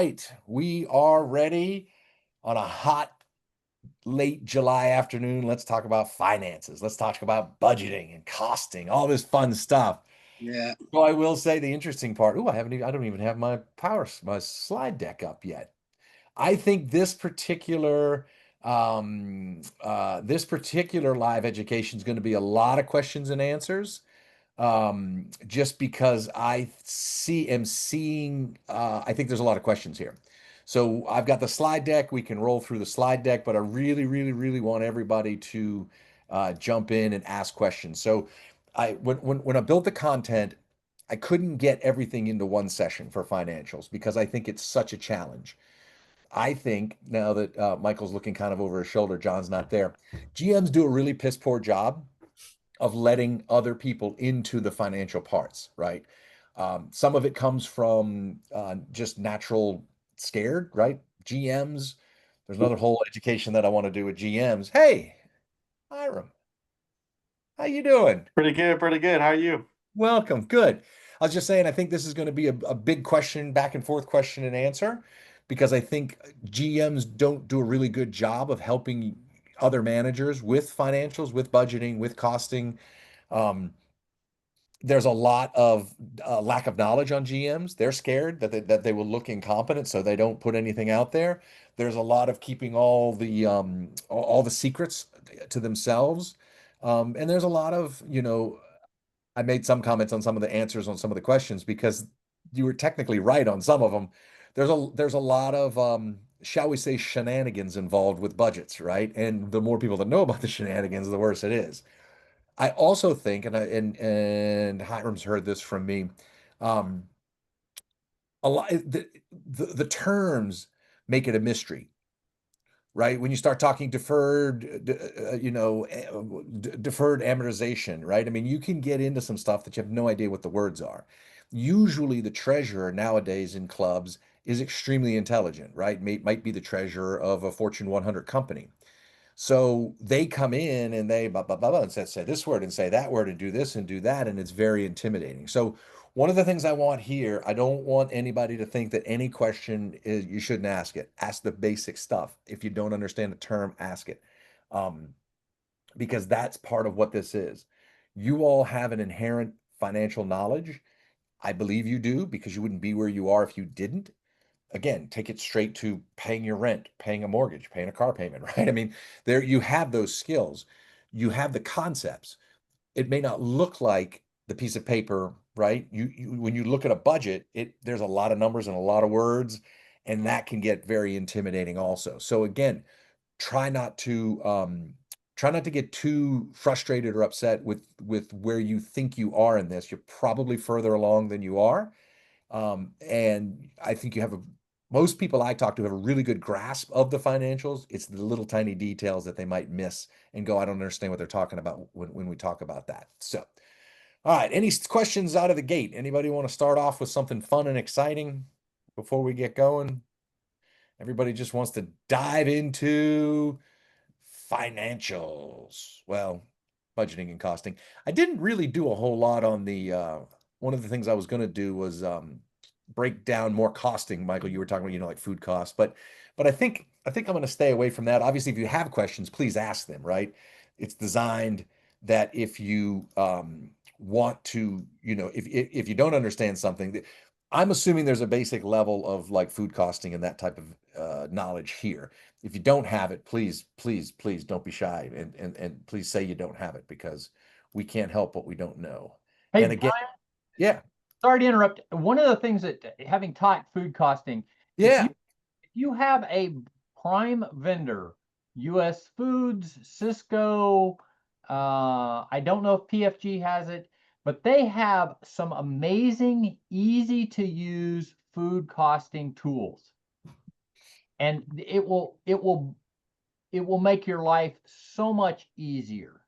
right, we are ready on a hot late July afternoon. Let's talk about finances. Let's talk about budgeting and costing, all this fun stuff. Yeah. So I will say the interesting part. Oh, I don't even have my slide deck up yet. I think this particular live education is going to be a lot of questions and answers, just because am seeing, I think there's a lot of questions here. So I've got the slide deck. We can roll through the slide deck, but I really, really, really want everybody to jump in and ask questions. So when I built the content, I couldn't get everything into one session for financials because I think it's such a challenge. I think now that Michael's looking kind of over his shoulder, John's not there. GMs do a really piss poor job of letting other people into the financial parts, right? Some of it comes from just natural scared, right? GMs. There's another whole education that I want to do with GMs. Hey, Hiram, how you doing? Pretty good, pretty good. How are you? Welcome. Good. I was just saying, I think this is going to be a big question, back and forth question and answer, because I think GMs don't do a really good job of helping other managers with financials, with budgeting, with costing. Um, there's a lot of lack of knowledge on GMs. They're scared that they will look incompetent, so they don't put anything out there. There's a lot of keeping all the secrets to themselves. And there's a lot of, I made some comments on some of the answers on some of the questions because you were technically right on some of them. There's a lot of shall we say shenanigans involved with budgets, right? And the more people that know about the shenanigans, the worse it is. I also think, and Hiram's heard this from me, um, a lot the terms make it a mystery, right? When you start talking deferred amortization, right? I mean, you can get into some stuff that you have no idea what the words are. Usually, the treasurer nowadays in clubs is extremely intelligent, right? Might be the treasurer of a Fortune 100 company. So they come in and they blah, blah, blah, blah, and say this word and say that word and do this and do that. And it's very intimidating. So one of the things I want here, I don't want anybody to think that any question is you shouldn't ask it. Ask the basic stuff. If you don't understand a term, ask it. Um, because that's part of what this is. You all have an inherent financial knowledge. I believe you do because you wouldn't be where you are if you didn't. Again, take it straight to paying your rent, paying a mortgage, paying a car payment, right? I mean, there you have those skills. You have the concepts. It may not look like the piece of paper, right? When you look at a budget, there's a lot of numbers and a lot of words, and that can get very intimidating also. So again, try not to try not to get too frustrated or upset with where you think you are in this. You're probably further along than you are. And I think most people I talk to have a really good grasp of the financials. It's the little tiny details that they might miss and go, I don't understand what they're talking about when we talk about that. So, all right, any questions out of the gate? Anybody want to start off with something fun and exciting before we get going? Everybody just wants to dive into financials. Well, budgeting and costing. I didn't really do a whole lot on the one of the things I was going to do was break down more costing. Michael, you were talking about, like food costs, but I think I'm going to stay away from that. Obviously, if you have questions, please ask them, right? It's designed that if you want to, if you don't understand something, I'm assuming there's a basic level of like food costing and that type of knowledge here. If you don't have it, please, please, please don't be shy and please say you don't have it because we can't help what we don't know. Hey, And again, Brian, yeah, sorry to interrupt. One of the things that having taught food costing, if yeah, you have a prime vendor, US Foods, Cisco, I don't know if PFG has it, but they have some amazing, easy to use food costing tools. And it will make your life so much easier.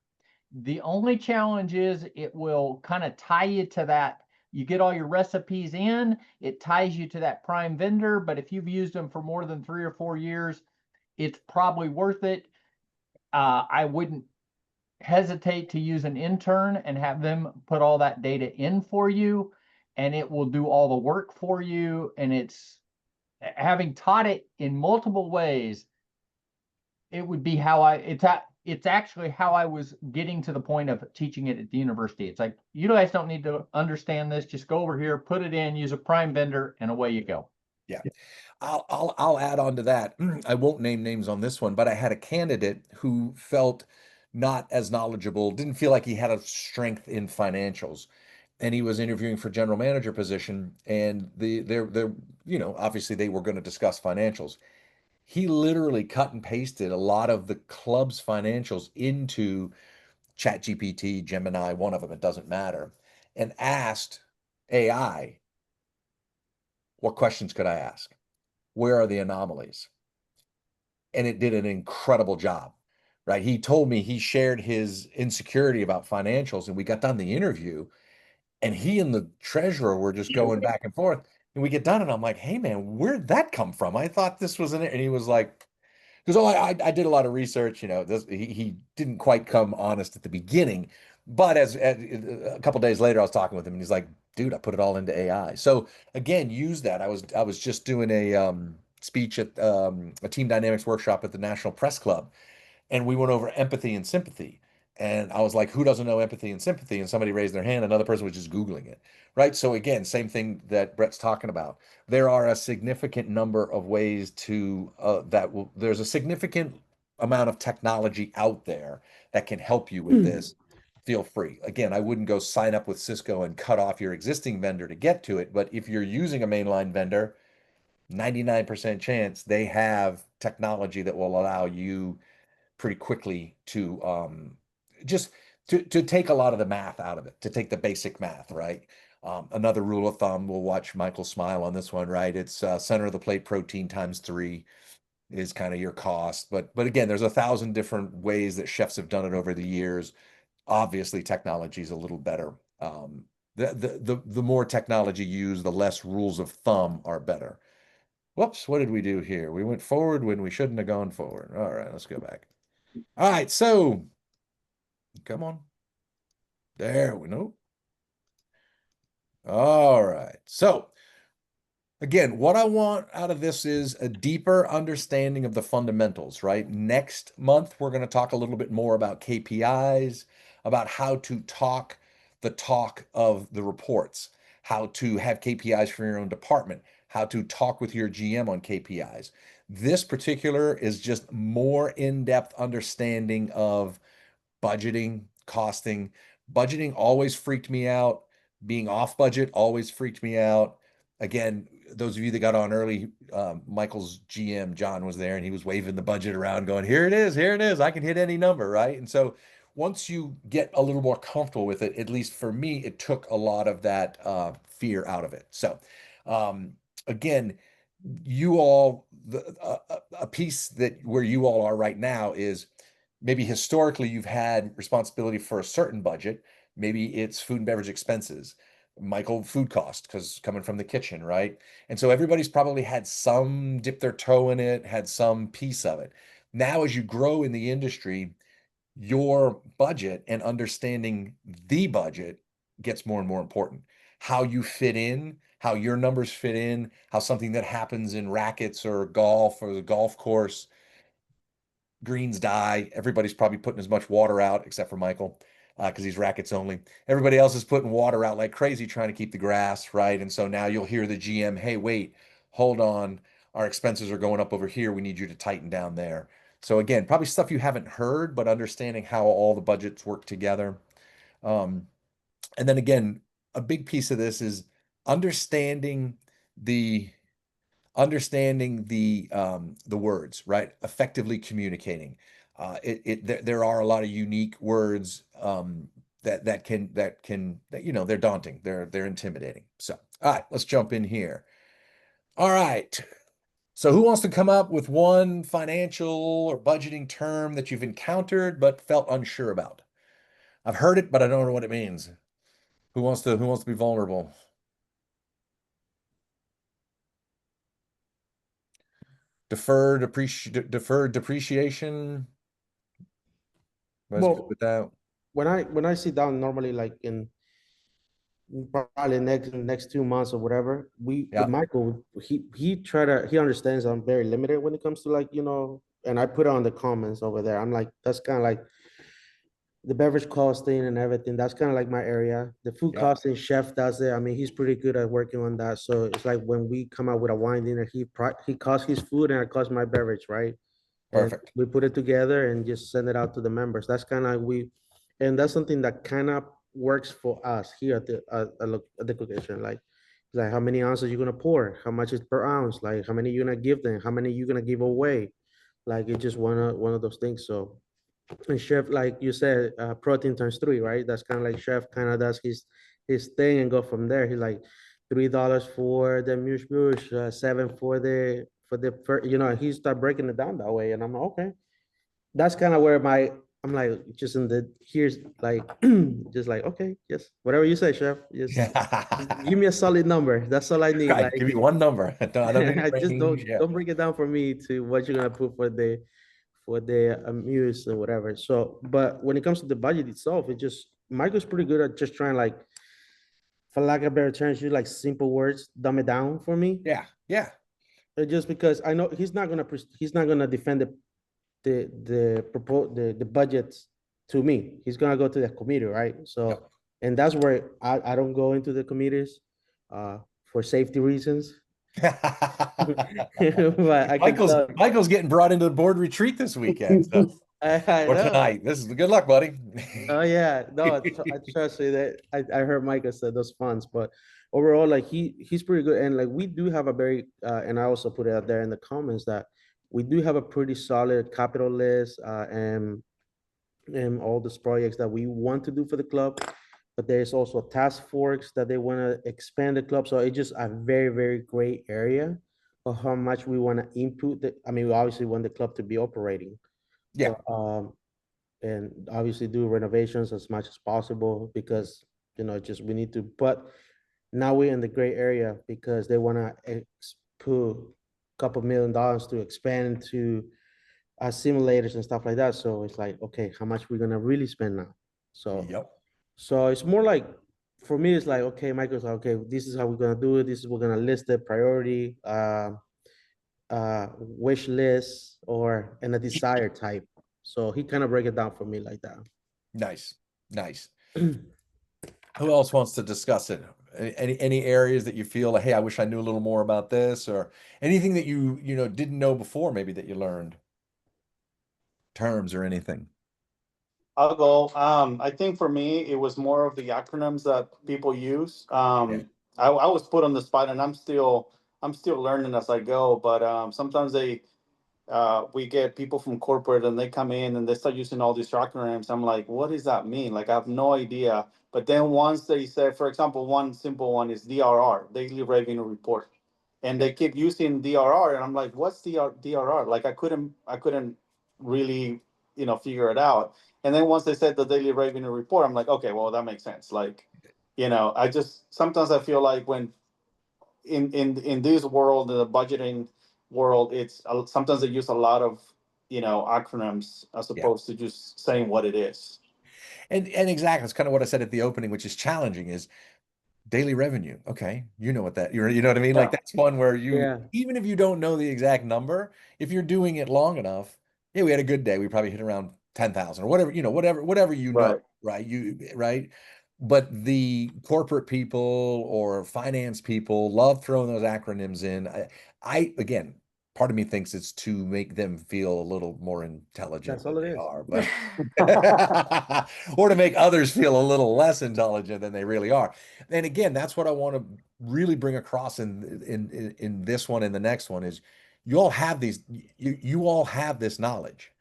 The only challenge is it will kind of tie you to that. You get all your recipes in, it ties you to that prime vendor. But if you've used them for more than 3 or 4 years, it's probably worth it. I wouldn't hesitate to use an intern and have them put all that data in for you, and it will do all the work for you. And having taught it in multiple ways, it would be how it's actually how I was getting to the point of teaching it at the university. It's like, you guys don't need to understand this. Just go over here, put it in, use a prime vendor, and away you go. Yeah. I'll add on to that. I won't name names on this one, but I had a candidate who felt not as knowledgeable, didn't feel like he had a strength in financials. And he was interviewing for general manager position, and they're obviously they were going to discuss financials. He literally cut and pasted a lot of the club's financials into ChatGPT, Gemini, one of them, it doesn't matter, and asked AI, what questions could I ask? Where are the anomalies? And it did an incredible job, right? He told me he shared his insecurity about financials, and we got done the interview, and he and the treasurer were just going back and forth. And we get done, and I'm like, "Hey, man, where'd that come from? I thought this was in it." And he was like, "Because I did a lot of research. He didn't quite come honest at the beginning, but as a couple days later, I was talking with him, and he's like, dude, I put it all into AI. So again, use that. I was just doing a speech at a team dynamics workshop at the National Press Club, and we went over empathy and sympathy. And I was like, who doesn't know empathy and sympathy? And somebody raised their hand. Another person was just Googling it. Right. So, again, same thing that Brett's talking about. There are a significant number of ways to there's a significant amount of technology out there that can help you with this. Feel free. Again, I wouldn't go sign up with Cisco and cut off your existing vendor to get to it. But if you're using a mainline vendor, 99% chance they have technology that will allow you pretty quickly to just to take a lot of the math out of it, to take the basic math, right? Another rule of thumb, we'll watch Michael smile on this one, right? It's center of the plate protein times three is kind of your cost. But again, there's 1,000 different ways that chefs have done it over the years. Obviously, technology is a little better. The more technology used, the less rules of thumb are better. Whoops, what did we do here? We went forward when we shouldn't have gone forward. All right, let's go back. All right, so come on. There we know. All right. So again, what I want out of this is a deeper understanding of the fundamentals, right? Next month, we're going to talk a little bit more about KPIs, about how to talk the talk of the reports, how to have KPIs for your own department, how to talk with your GM on KPIs. This particular is just more in-depth understanding of budgeting, costing. Budgeting always freaked me out. Being off budget always freaked me out. Again, those of you that got on early, Michael's GM, John, was there and he was waving the budget around, going, here it is, here it is. I can hit any number, right? And so once you get a little more comfortable with it, at least for me, it took a lot of that fear out of it. So, um, again, you all, a piece that where you all are right now is maybe historically you've had responsibility for a certain budget. Maybe it's food and beverage expenses, Michael, food cost, because coming from the kitchen, right? And so everybody's probably had some dip their toe in it, had some piece of it. Now, as you grow in the industry, your budget and understanding the budget gets more and more important. How you fit in, how your numbers fit in, how something that happens in rackets or golf or the golf course greens die. Everybody's probably putting as much water out, except for Michael, because he's rackets only. Everybody else is putting water out like crazy, trying to keep the grass right. And so now you'll hear the GM, hey, wait, hold on. Our expenses are going up over here. We need you to tighten down there. So again, probably stuff you haven't heard, but understanding how all the budgets work together. Um, and then again, a big piece of this is understanding the the words, right? Effectively communicating. There are a lot of unique words that they're daunting, they're intimidating. So, all right, let's jump in here. All right. So, who wants to come up with one financial or budgeting term that you've encountered but felt unsure about? I've heard it, but I don't know what it means. Who wants to be vulnerable? Deferred depreciation. You guys good Well, with that? when I sit down normally, like in probably next 2 months or whatever. We with Yeah, Michael, he understands I'm very limited when it comes to like, and I put on the comments over there. I'm like, that's kind of like the beverage costing and everything. That's kind of like my area. The food yep, costing chef does it. I mean, he's pretty good at working on that. So it's like when we come out with a wine dinner, he costs his food and I cost my beverage, right? And perfect. we put it together and just send it out to the members. That's kind of like and that's something that kind of works for us here at the location. Like how many ounces you're gonna pour, how much is per ounce, like how many you're gonna give them, how many you're gonna give away. Like it's just one of those things. So and chef, like you said, protein turns three, right? That's kind of like chef kind of does his thing and go from there. He's like $3 for the mush mush, seven he start breaking it down that way, and I'm like, okay. That's kind of where I'm like just in the here's like just like okay, yes, whatever you say, chef. Just give me a solid number. That's all I need. Right, Like give me one number. I don't need a I just range. Yeah, don't break it down for me to what you're gonna put for the amuse or whatever. So, but when it comes to the budget itself, it just Michael's pretty good at just trying like, for lack of better terms, use like simple words, dumb it down for me. yeah, yeah. Just because I know he's not gonna defend the budgets to me. He's gonna go to the committee, right? So, Yep. and that's where I don't go into the committees, for safety reasons. But I can Michael's tell. Michael's getting brought into the board retreat this weekend, so I or know. tonight. This is good luck, buddy. Oh yeah, no, I trust you that I heard Micah said those funds, but overall, like he's pretty good, and like we do have a very and I also put it out there in the comments that we do have a pretty solid capital list, and all these projects that we want to do for the club, but there's also a task force that they want to expand the club, so it's just a very very great area of how much we want to input. I mean, we obviously want the club to be operating, Yeah, but and obviously do renovations as much as possible because just we need to. But now we're in the gray area because they want to put a couple $1 million to expand to simulators and stuff like that. So it's like, okay, how much we're gonna really spend now? So yep. so it's more like, for me, it's like, okay, Michael's like, okay, this is how we're gonna do it. This is we're gonna list the priority, wish list, or and a desire type. So he kind of break it down for me like that. Nice, nice. Who else wants to discuss it? Any areas that you feel like, hey, I wish I knew a little more about this, or anything that you didn't know before, maybe that you learned, terms or anything. I'll go. I think for me, it was more of the acronyms that people use. Yeah, I was put on the spot, and I'm still learning as I go. But sometimes we get people from corporate, and they come in and they start using all these acronyms. I'm like, what does that mean? Like, I have no idea. But then once they say, for example, one simple one is DRR, Daily Revenue Report, and yeah, they keep using DRR, and I'm like, what's DRR? Like, I couldn't really, figure it out. And then once they said the Daily Revenue Report, I'm like, okay, well, that makes sense. Like, I just sometimes I feel like when in this world, the budgeting world, it's sometimes they use a lot of acronyms as yeah. opposed to just saying what it is. And exactly, it's kind of what I said at the opening, which is challenging, is daily revenue. Okay, you know what that you know what I mean? Like Yeah. that's one where you, Yeah, even if you don't know the exact number, if you're doing it long enough, yeah, we had a good day. We probably hit around 10,000 or whatever, whatever Right. right? Right. But the corporate people or finance people love throwing those acronyms in. I again, part of me thinks it's to make them feel a little more intelligent that's than all it they is. are, but or to make others feel a little less intelligent than they really are. And again, that's what I want to really bring across in this one and the next one is you all have you all have this knowledge.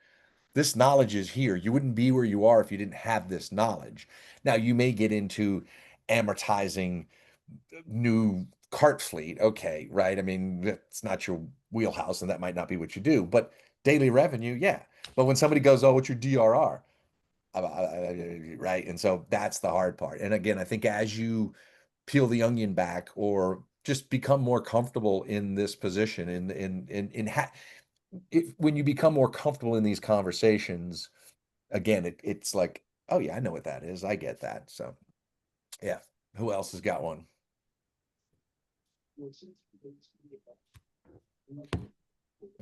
This knowledge is here. You wouldn't be where you are if you didn't have this knowledge. Now you may get into amortizing new cart fleet. Okay, right? I mean, that's not your wheelhouse and that might not be what you do, but daily revenue, yeah. But when somebody goes, "Oh, what's your DRR?" Right? And so that's the hard part. And again, I think as you peel the onion back or just become more comfortable in this position when you become more comfortable in these conversations, again, it's like, oh yeah, I know what that is. I get that. So yeah. Who else has got one?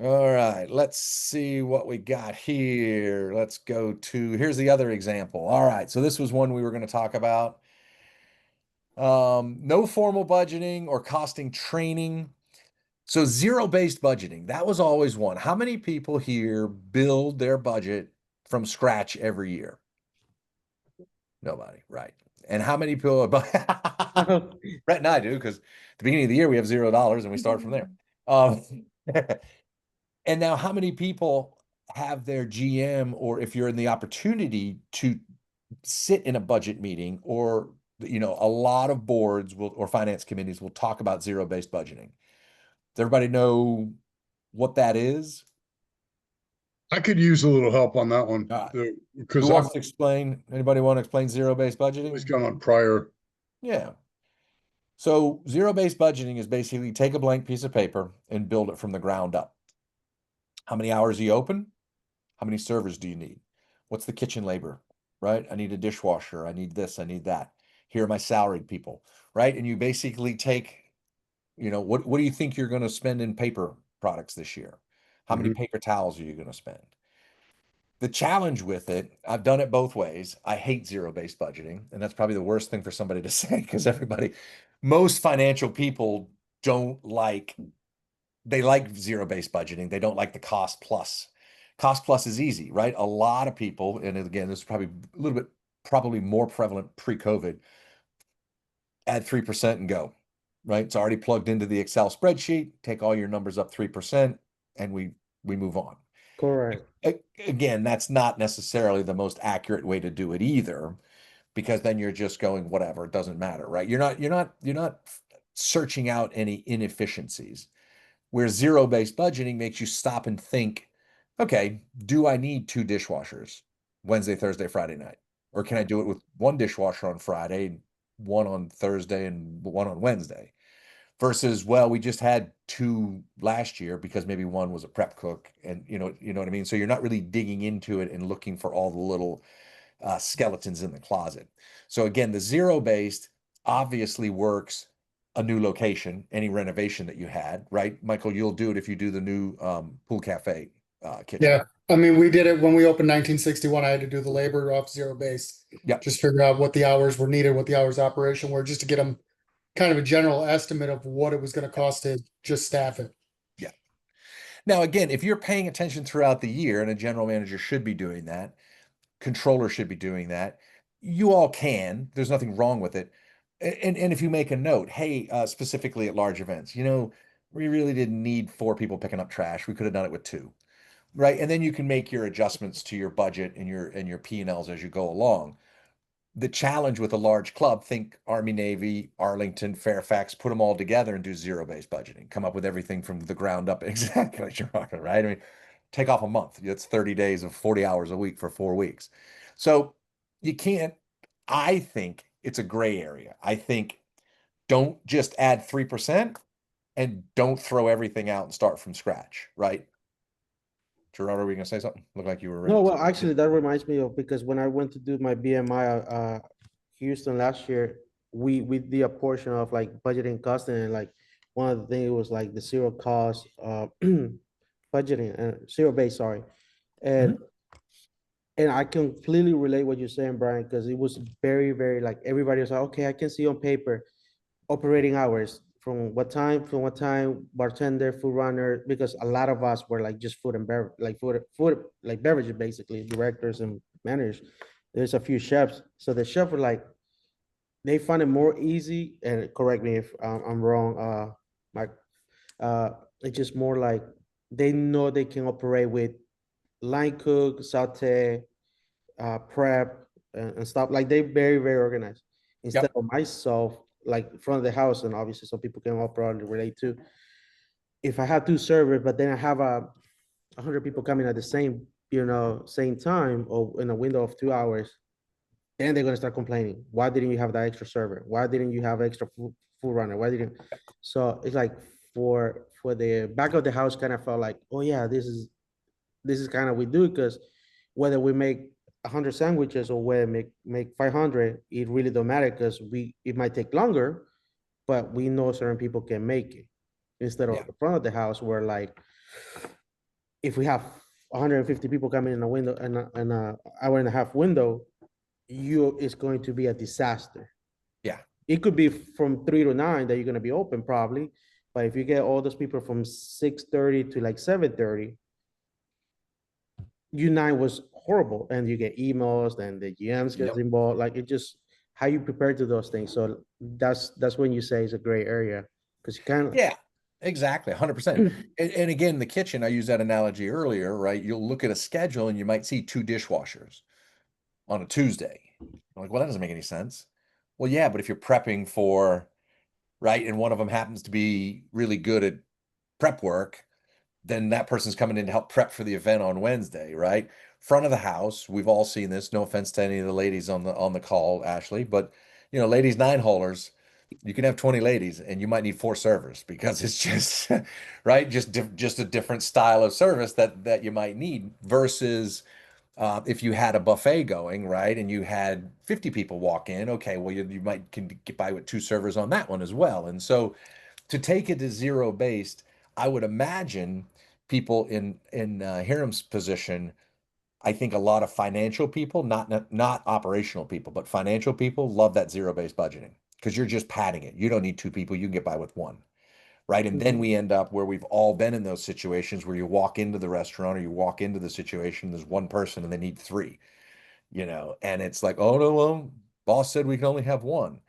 All right, let's see what we got here. Let's go to, here's the other example. All right, so this was one we were going to talk about. No formal budgeting or costing training. So zero-based budgeting, that was always one. How many people here build their budget from scratch every year? Nobody, right? And how many people? Brett and I do, because at the beginning of the year we have $0 and we start from there. And now, how many people have their GM, or if you're in the opportunity to sit in a budget meeting, or a lot of boards will, or finance committees will talk about zero-based budgeting. Does everybody know what that is? I could use a little help on that one. All right. Because Who I've wants to explain? Anybody want to explain zero-based budgeting? always gone on prior. Yeah. So zero-based budgeting is basically take a blank piece of paper and build it from the ground up. How many hours are you open? How many servers do you need? What's the kitchen labor, right? I need a dishwasher. I need this. I need that. Here are my salaried people, right? And you basically take, what do you think you're going to spend in paper products this year? How many paper towels are you going to spend? The challenge with it, I've done it both ways. I hate zero-based budgeting, and that's probably the worst thing for somebody to say, because most financial people they like zero-based budgeting. They don't like the cost plus. Cost plus is easy, right? A lot of people, and again, this is probably a little bit, probably more prevalent pre-COVID, add 3% and go, right? It's already plugged into the Excel spreadsheet, take all your numbers up 3%, and we move on. Correct. Again, that's not necessarily the most accurate way to do it either, because then you're just going, whatever, it doesn't matter, right? You're not searching out any inefficiencies. Where zero-based budgeting makes you stop and think, okay, do I need 2 dishwashers Wednesday, Thursday, Friday night? Or can I do it with 1 dishwasher on Friday, 1 on Thursday, and 1 on Wednesday? Versus, well, we just had 2 last year because maybe 1 was a prep cook, and you know what I mean? So you're not really digging into it and looking for all the little skeletons in the closet. So again, the zero-based obviously works a new location, any renovation that you had, right? Michael, you'll do it if you do the new pool cafe kitchen. Yeah, I mean, we did it when we opened 1961. I had to do the labor off zero base. Yep. Just figure out what the hours were needed, what the hours of operation were, just to get them kind of a general estimate of what it was going to cost to just staff it. Yeah. Now, again, if you're paying attention throughout the year, and a general manager should be doing that, controller should be doing that, you all can. There's nothing wrong with it. And if you make a note, hey, specifically at large events, we really didn't need 4 people picking up trash. We could have done it with 2, right? And then you can make your adjustments to your budget and your P&Ls as you go along. The challenge with a large club, think Army, Navy, Arlington, Fairfax, put them all together and do zero-based budgeting. Come up with everything from the ground up. Exactly what you're talking, right? I mean, take off a month. It's 30 days of 40 hours a week for 4 weeks. So you can't, I think it's a gray area. I think don't just add 3% and don't throw everything out and start from scratch, right? Gerard, are we going to say something? Look like you were ready. No, well, actually, that reminds me of, because when I went to do my BMI Houston last year, we did a portion of like budgeting costing, and like one of the things was like the zero cost budgeting and zero base, sorry. And I completely relate what you're saying, Brian, because it was very, very like everybody was like, okay, I can see on paper operating hours from what time, bartender, food runner, because a lot of us were like just food and beverage, like food, like beverages, basically, directors and managers. There's a few chefs. So the chef were like, they found it more easy, and correct me if I'm wrong, Mike. It's just more like they know they can operate with line cook, saute, prep, and stuff. Like they very, very organized. Instead of myself, like in front of the house, and obviously some people can all probably relate to. If I have 2 servers, but then I have 100 people coming at the same, same time, or in a window of 2 hours, then they're gonna start complaining. Why didn't you have that extra server? Why didn't you have extra food runner? Why didn't? So it's like for the back of the house, kind of felt like, oh yeah, this is kind of we do, because whether we make 100 sandwiches or where make 500, it really don't matter because it might take longer, but we know certain people can make it instead of Yeah. the front of the house where like if we have 150 people coming in a window and a hour and a half window, it's going to be a disaster. Yeah. It could be from 3 to 9 that you're going to be open probably, but if you get all those people from 6:30 to like 7:30, U9 was horrible, and you get emails, and the GMs gets Yep. involved. Like it just how you prepare to those things. So that's when you say it's a gray area because you kind of Yeah, exactly. 100%. And again, the kitchen, I used that analogy earlier, right? You'll look at a schedule and you might see 2 dishwashers on a Tuesday. I'm like, well, that doesn't make any sense. Well, yeah, but if you're prepping for, right, and one of them happens to be really good at prep work, then that person's coming in to help prep for the event on Wednesday, right? Front of the house, we've all seen this. No offense to any of the ladies on the call, Ashley, but ladies 9-holers, you can have 20 ladies and you might need 4 servers because it's just right, just a different style of service that you might need versus if you had a buffet going, right, and you had 50 people walk in, okay, well, you might can get by with 2 servers on that one as well. And so to take it to zero based, I would imagine people in Hiram's position, I think a lot of financial people, not operational people, but financial people love that zero based budgeting because you're just padding it. You don't need 2 people, you can get by with one. Right. And then Mhm. we end up where we've all been in those situations where you walk into the restaurant or you walk into the situation, there's one person and they need three, and it's like, oh, no, well, boss said we can only have one.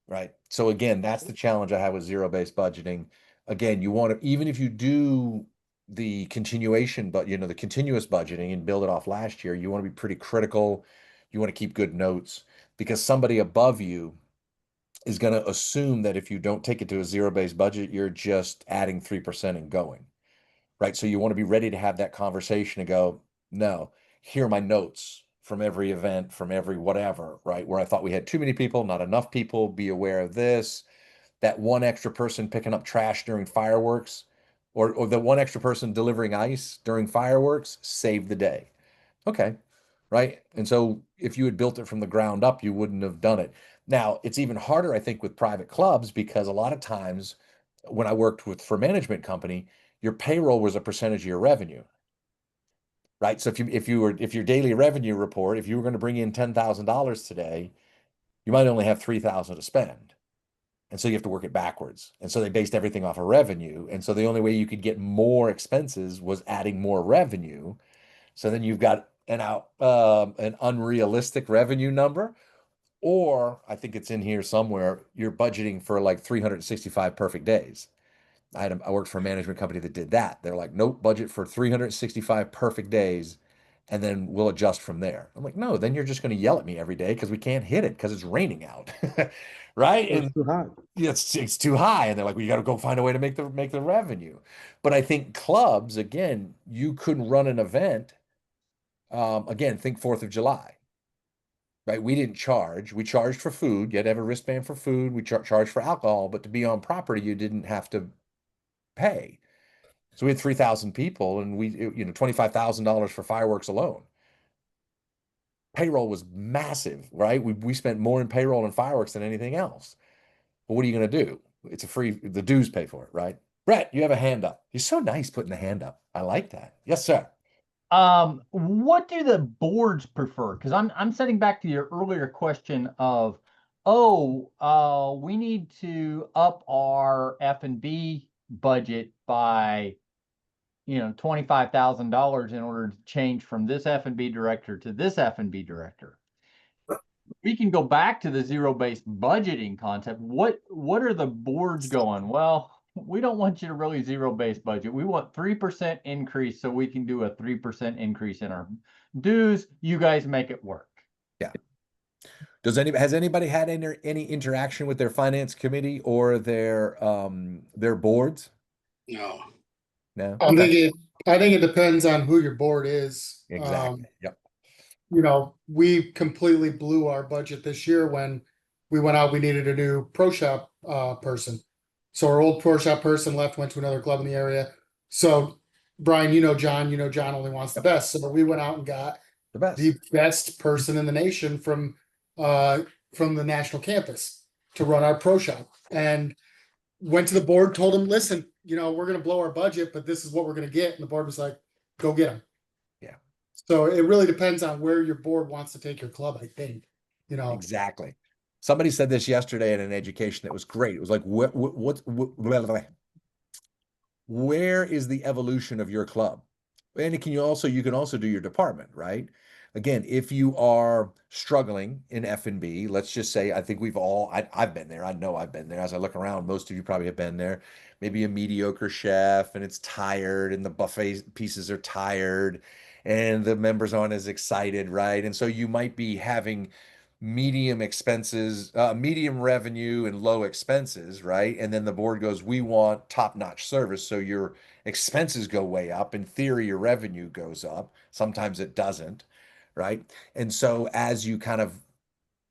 Right. So again, that's the challenge I have with zero-based budgeting. Again, you want to, even if you do the continuation, but the continuous budgeting and build it off last year, you want to be pretty critical. You want to keep good notes because somebody above you is going to assume that if you don't take it to a zero-based budget, you're just adding 3% and going. Right. So you want to be ready to have that conversation and go, no, here are my notes from every event, from every whatever, right? Where I thought we had too many people, not enough people, be aware of this. That one extra person picking up trash during fireworks, or the one extra person delivering ice during fireworks saved the day. Okay. Right. And so if you had built it from the ground up, you wouldn't have done it. Now, it's even harder, I think, with private clubs because a lot of times when I worked for management company, your payroll was a percentage of your revenue, right? So if your daily revenue report, if you were going to bring in $10,000 today, you might only have 3,000 to spend. And so you have to work it backwards. And so they based everything off of revenue. And so the only way you could get more expenses was adding more revenue. So then you've got an unrealistic revenue number, or I think it's in here somewhere, you're budgeting for like 365 perfect days. I worked for a management company that did that. They're like, nope, budget for 365 perfect days, and then we'll adjust from there. I'm like, no, then you're just going to yell at me every day because we can't hit it because it's raining out, right? It's And too hot. it's too high, and they're like, well, you got to go find a way to make the revenue. But I think clubs, again, you couldn't run an event. Again, think 4th of July. Right, we didn't charge. We charged for food. You had to have a wristband for food. We charged for alcohol, but to be on property, you didn't have to pay. So we had 3,000 people and $25,000 for fireworks alone. Payroll was massive, right? We spent more in payroll and fireworks than anything else. But what are you going to do? It's the dues pay for it, right? Brett, you have a hand up. You're so nice putting the hand up. I like that. Yes, sir. What do the boards prefer? Because I'm setting back to your earlier question of, we need to up our F&B budget by $25,000 in order to change from this F&B director to this F&B director. We can go back to the zero-based budgeting concept. What are the boards going? Well, we don't want you to really zero-based budget. We want 3% increase so we can do a 3% increase in our dues. You guys make it work. Yeah. Has anybody had any interaction with their finance committee or their boards? No. No. I think it depends on who your board is. Exactly. Yep. We completely blew our budget this year when we went out, we needed a new pro shop person. So our old pro shop person left, went to another club in the area. So Brian, John only wants the best. So we went out and got The best. the best person in the nation from the national campus to run our pro shop. And went to the board, told him, listen, we're gonna blow our budget, but this is what we're gonna get. And the board was like, go get him. Yeah. So it really depends on where your board wants to take your club, I think. Exactly. Somebody said this yesterday in an education that was great. It was like, where is the evolution of your club? And you can also do your department, right? Again, if you are struggling in F&B, let's just say, I think I've been there. I know I've been there. As I look around, most of you probably have been there. Maybe a mediocre chef and it's tired and the buffet pieces are tired and the members aren't as excited, right? And so you might be having medium expenses, medium revenue and low expenses, right? And then the board goes, we want top-notch service. So your expenses go way up. In theory, your revenue goes up. Sometimes it doesn't, right? And so as you kind of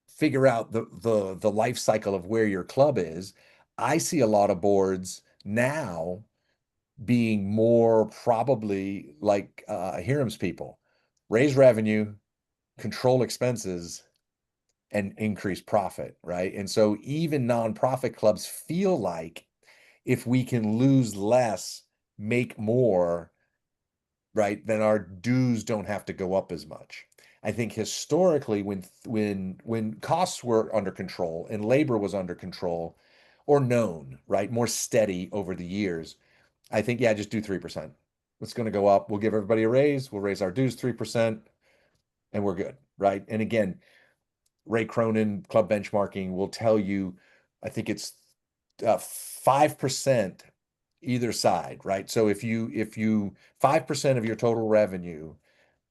figure out the life cycle of where your club is, I see a lot of boards now being more probably like Hiram's people, raise revenue, control expenses, and increase profit, right? And so even nonprofit clubs feel like if we can lose less, make more, right, then our dues don't have to go up as much. I think historically, when costs were under control and labor was under control or known, right, more steady over the years, I think, yeah, just do 3%. It's going to go up. We'll give everybody a raise. We'll raise our dues 3%, and we're good, right? And again, Ray Cronin, Club Benchmarking will tell you, I think it's 5% either side, right? So if you 5% of your total revenue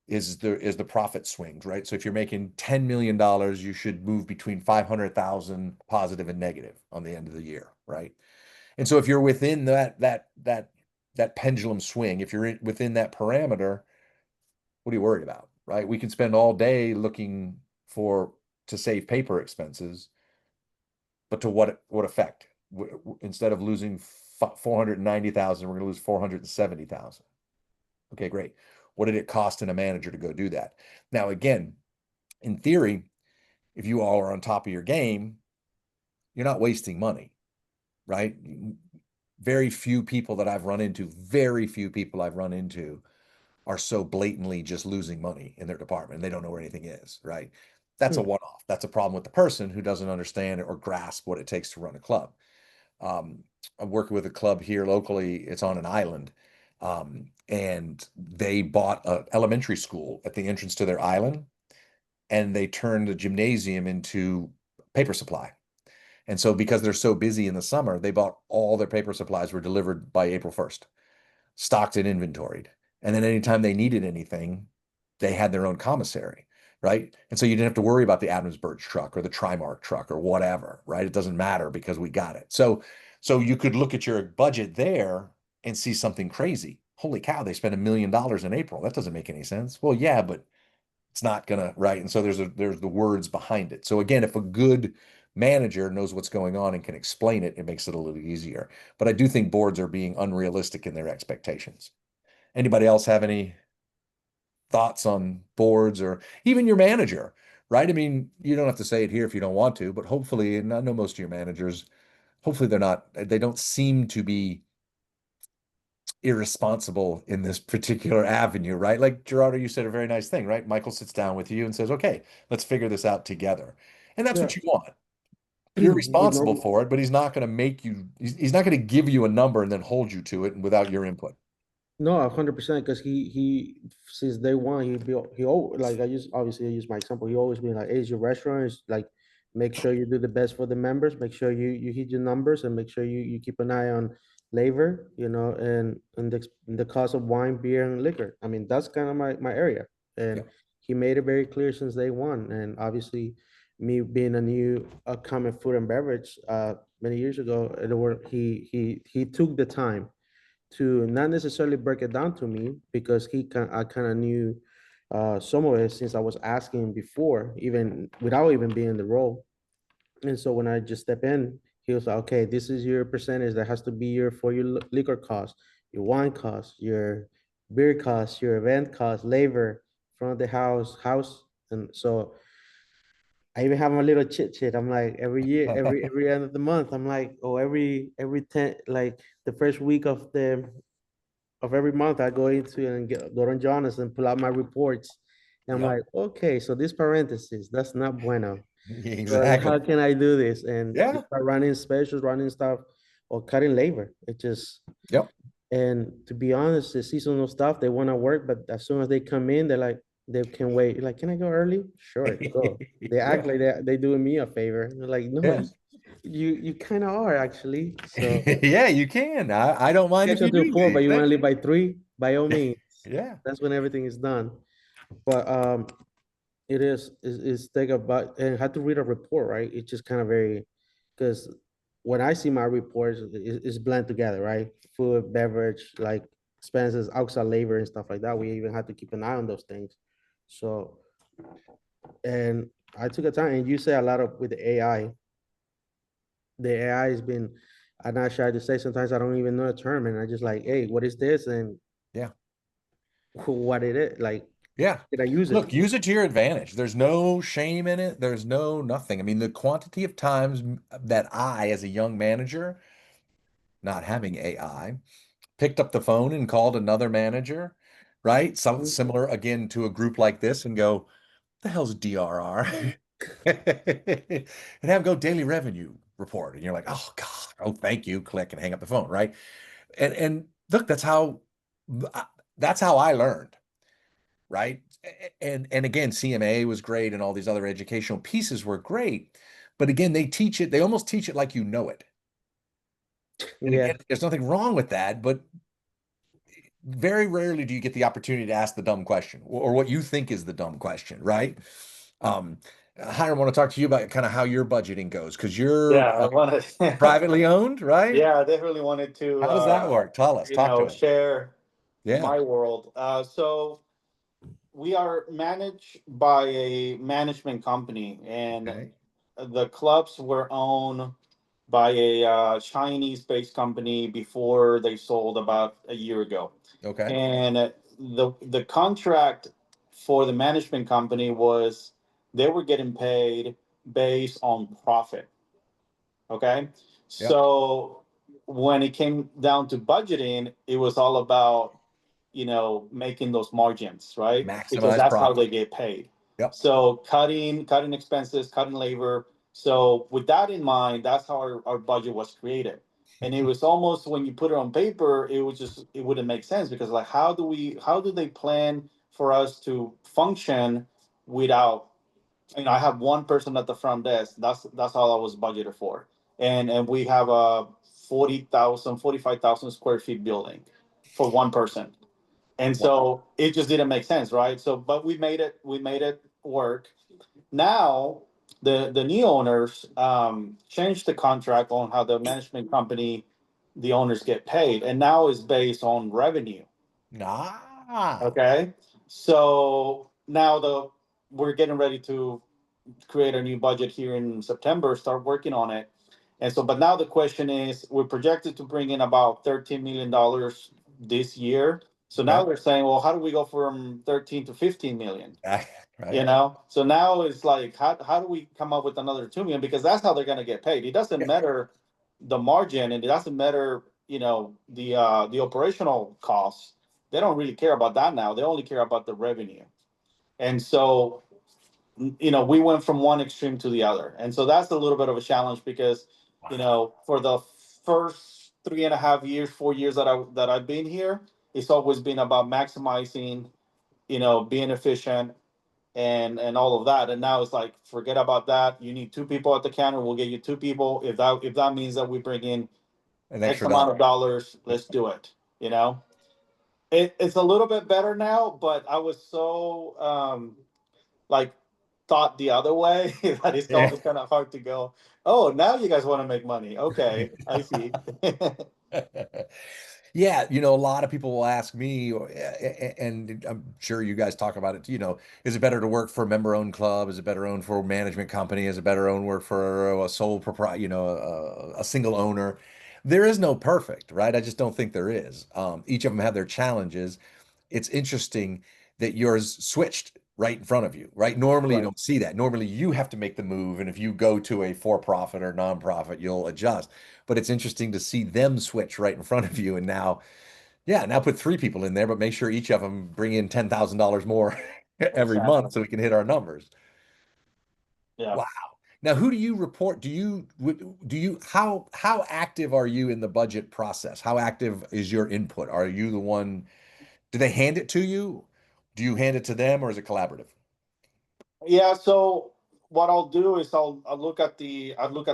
is the profit swings, right? So if you're making $10 million, you should move between 500,000 positive and negative on the end of the year, right? And so if you're within that pendulum swing, if you're within that parameter, what are you worried about, right? We can spend all day looking to save paper expenses, but to what effect? Instead of losing 490,000, we're going to lose 470,000. Okay, great. What did it cost in a manager to go do that? Now, again, in theory, if you all are on top of your game, you're not wasting money, right? Very few people I've run into are so blatantly just losing money in their department. They don't know where anything is, right? That's a one-off. That's a problem with the person who doesn't understand or grasp what it takes to run a club. I'm working with a club here locally. It's on an island. And they bought an elementary school at the entrance to their island, and they turned the gymnasium into paper supply. And so because they're so busy in the summer, they bought all their paper supplies were delivered by April 1st, stocked and inventoried. And then anytime they needed anything, they had their own commissary, right? And so you didn't have to worry about the Adams Birch truck or the Trimark truck or whatever, right? It doesn't matter because we got it. So you could look at your budget there and see something crazy. Holy cow, they spent $1 million in April. That doesn't make any sense. Well, yeah, but it's not gonna, right? And so there's the words behind it. So again, if a good manager knows what's going on and can explain it, it makes it a little easier. But I do think boards are being unrealistic in their expectations. Anybody else have any thoughts on boards or even your manager, right? I mean, you don't have to say it here if you don't want to, but hopefully, and I know most of your managers, hopefully they don't seem to be irresponsible in this particular avenue, right? Like Gerardo, you said a very nice thing, right? Michael sits down with you and says, okay, let's figure this out together. And that's what you want. You're responsible for it, but he's not going to he's not going to give you a number and then hold you to it and without your input. No, 100%, because he since day one like I use my example. He always been like, "Hey, it's your restaurant. It's like, make sure you do the best for the members. Make sure you hit your numbers, and make sure you keep an eye on labor. And the cost of wine, beer, and liquor. I mean, that's kind of my area, and he made it very clear since day one. And obviously, me being a new upcoming food and beverage many years ago, he took the time to not necessarily break it down to me, because I kind of knew some of it since I was asking before, even without even being in the role. And so when I just step in, he was like, okay, this is your percentage that has to be for your liquor cost, your wine cost, your beer cost, your event cost, labor, front of the house. And so I even have my little chit chat. I'm like every year, every end of the month, I'm like, oh, every 10, like the first week of every month, I go into and go on Jonas and pull out my reports. And I'm Yep. like, okay, so this parenthesis, that's not bueno. So like, Exactly. how can I do this? And Yeah. you start running specials, running stuff, or cutting labor. It just, Yep. and to be honest, the seasonal stuff, they want to work, but as soon as they come in, they're like, they can wait. You're like, can I go early? Sure, go. They Yeah. act like they doing me a favor. They're like, no, Yeah. you kind of are actually. So Yeah, you can. I don't mind if catch you up to do. 4, but you want to leave by 3, by all means. Yeah. That's when everything is done. But it is take about and had to read a report, right? It's just kind of very, because when I see my reports, it's blend together, right? Food, beverage, like expenses, outside labor and stuff like that. We even had to keep an eye on those things. So, and I took a time, and you say a lot of with the AI. The AI has been, I'm not shy to say sometimes I don't even know a term, and I just like, hey, what is this? And Yeah. what it is, like, Yeah. did I use it? Look, use it to your advantage. There's no shame in it. There's no nothing. I mean, the quantity of times that I, as a young manager, not having AI, picked up the phone and called another manager, right? Some Mhm. similar again to a group like this and go, the hell's DRR? And have go daily revenue report. And you're like, oh God, oh thank you. Click and hang up the phone, right? And look, that's how I learned, right? And again, CMA was great and all these other educational pieces were great. But again, they almost teach it like you know it. And Yeah. again, there's nothing wrong with that, but very rarely do you get the opportunity to ask the dumb question or what you think is the dumb question, right? Um, Hiram, I want to talk to you about kind of how your budgeting goes because you're Yeah, I want to. privately owned, right? Yeah, I definitely wanted to, How does that work? Tell us, talk to us. share Yeah. my world. So we are managed by a management company, and Okay. the clubs were owned by a Chinese-based company before they sold about a year ago. Okay. And the contract for the management company was they were getting paid based on profit. Okay. Yep. So when it came down to budgeting, it was all about, making those margins, right? Because Maximize that's how profit. they get paid. Yep. So cutting expenses, cutting labor. So with that in mind, that's how our budget was created. And it was almost when you put it on paper, it wouldn't make sense because like how do they plan for us to function without, I have one person at the front desk. That's all I was budgeted for. And we have a 45,000 square feet building for one person. And Wow. so it just didn't make sense, right? So but we made it work. Now the new owners changed the contract on how the management company, the owners get paid, and now it's based on revenue. Ah. Okay. So now we're getting ready to create a new budget here in September, start working on it. And so, but now the question is, we're projected to bring in about $13 million this year. So now Okay. we're saying, well, how do we go from 13 to 15 million? Right. So now it's like, how do we come up with another 2 million? Because that's how they're going to get paid. It doesn't Yeah. matter the margin, and it doesn't matter, the operational costs. They don't really care about that now. They only care about the revenue. And so we went from one extreme to the other. And so that's a little bit of a challenge because, for the first 3.5 years, 4 years that I've been here, it's always been about maximizing, being efficient and all of that. And now it's like, forget about that. You need two people at the counter. We'll get you two people. If that means that we bring in An X extra amount of dollar. dollars, let's do it. It's a little bit better now, but I was so like thought the other way that it's Yeah. always kind of hard to go, oh, now you guys want to make money. Okay, I see. Yeah, a lot of people will ask me, and I'm sure you guys talk about it too, is it better to work for a member-owned club? Is it better owned for a management company? Is it better owned work for a sole proprietor, a single owner? There is no perfect, right? I just don't think there is. Each of them have their challenges. It's interesting. that yours switched right in front of you, right? Normally you Right. don't see that. Normally you have to make the move. And if you go to a for-profit or nonprofit, you'll adjust. But it's interesting to see them switch right in front of you. And now, yeah, now put three people in there, but make sure each of them bring in $10,000 more every Exactly. month so we can hit our numbers. Yeah. Wow. Now, who do you report? How active are you in the budget process? How active is your input? Are you the one, do they hand it to you? Do you hand it to them or is it collaborative? Yeah, so what I'll do is I'll look at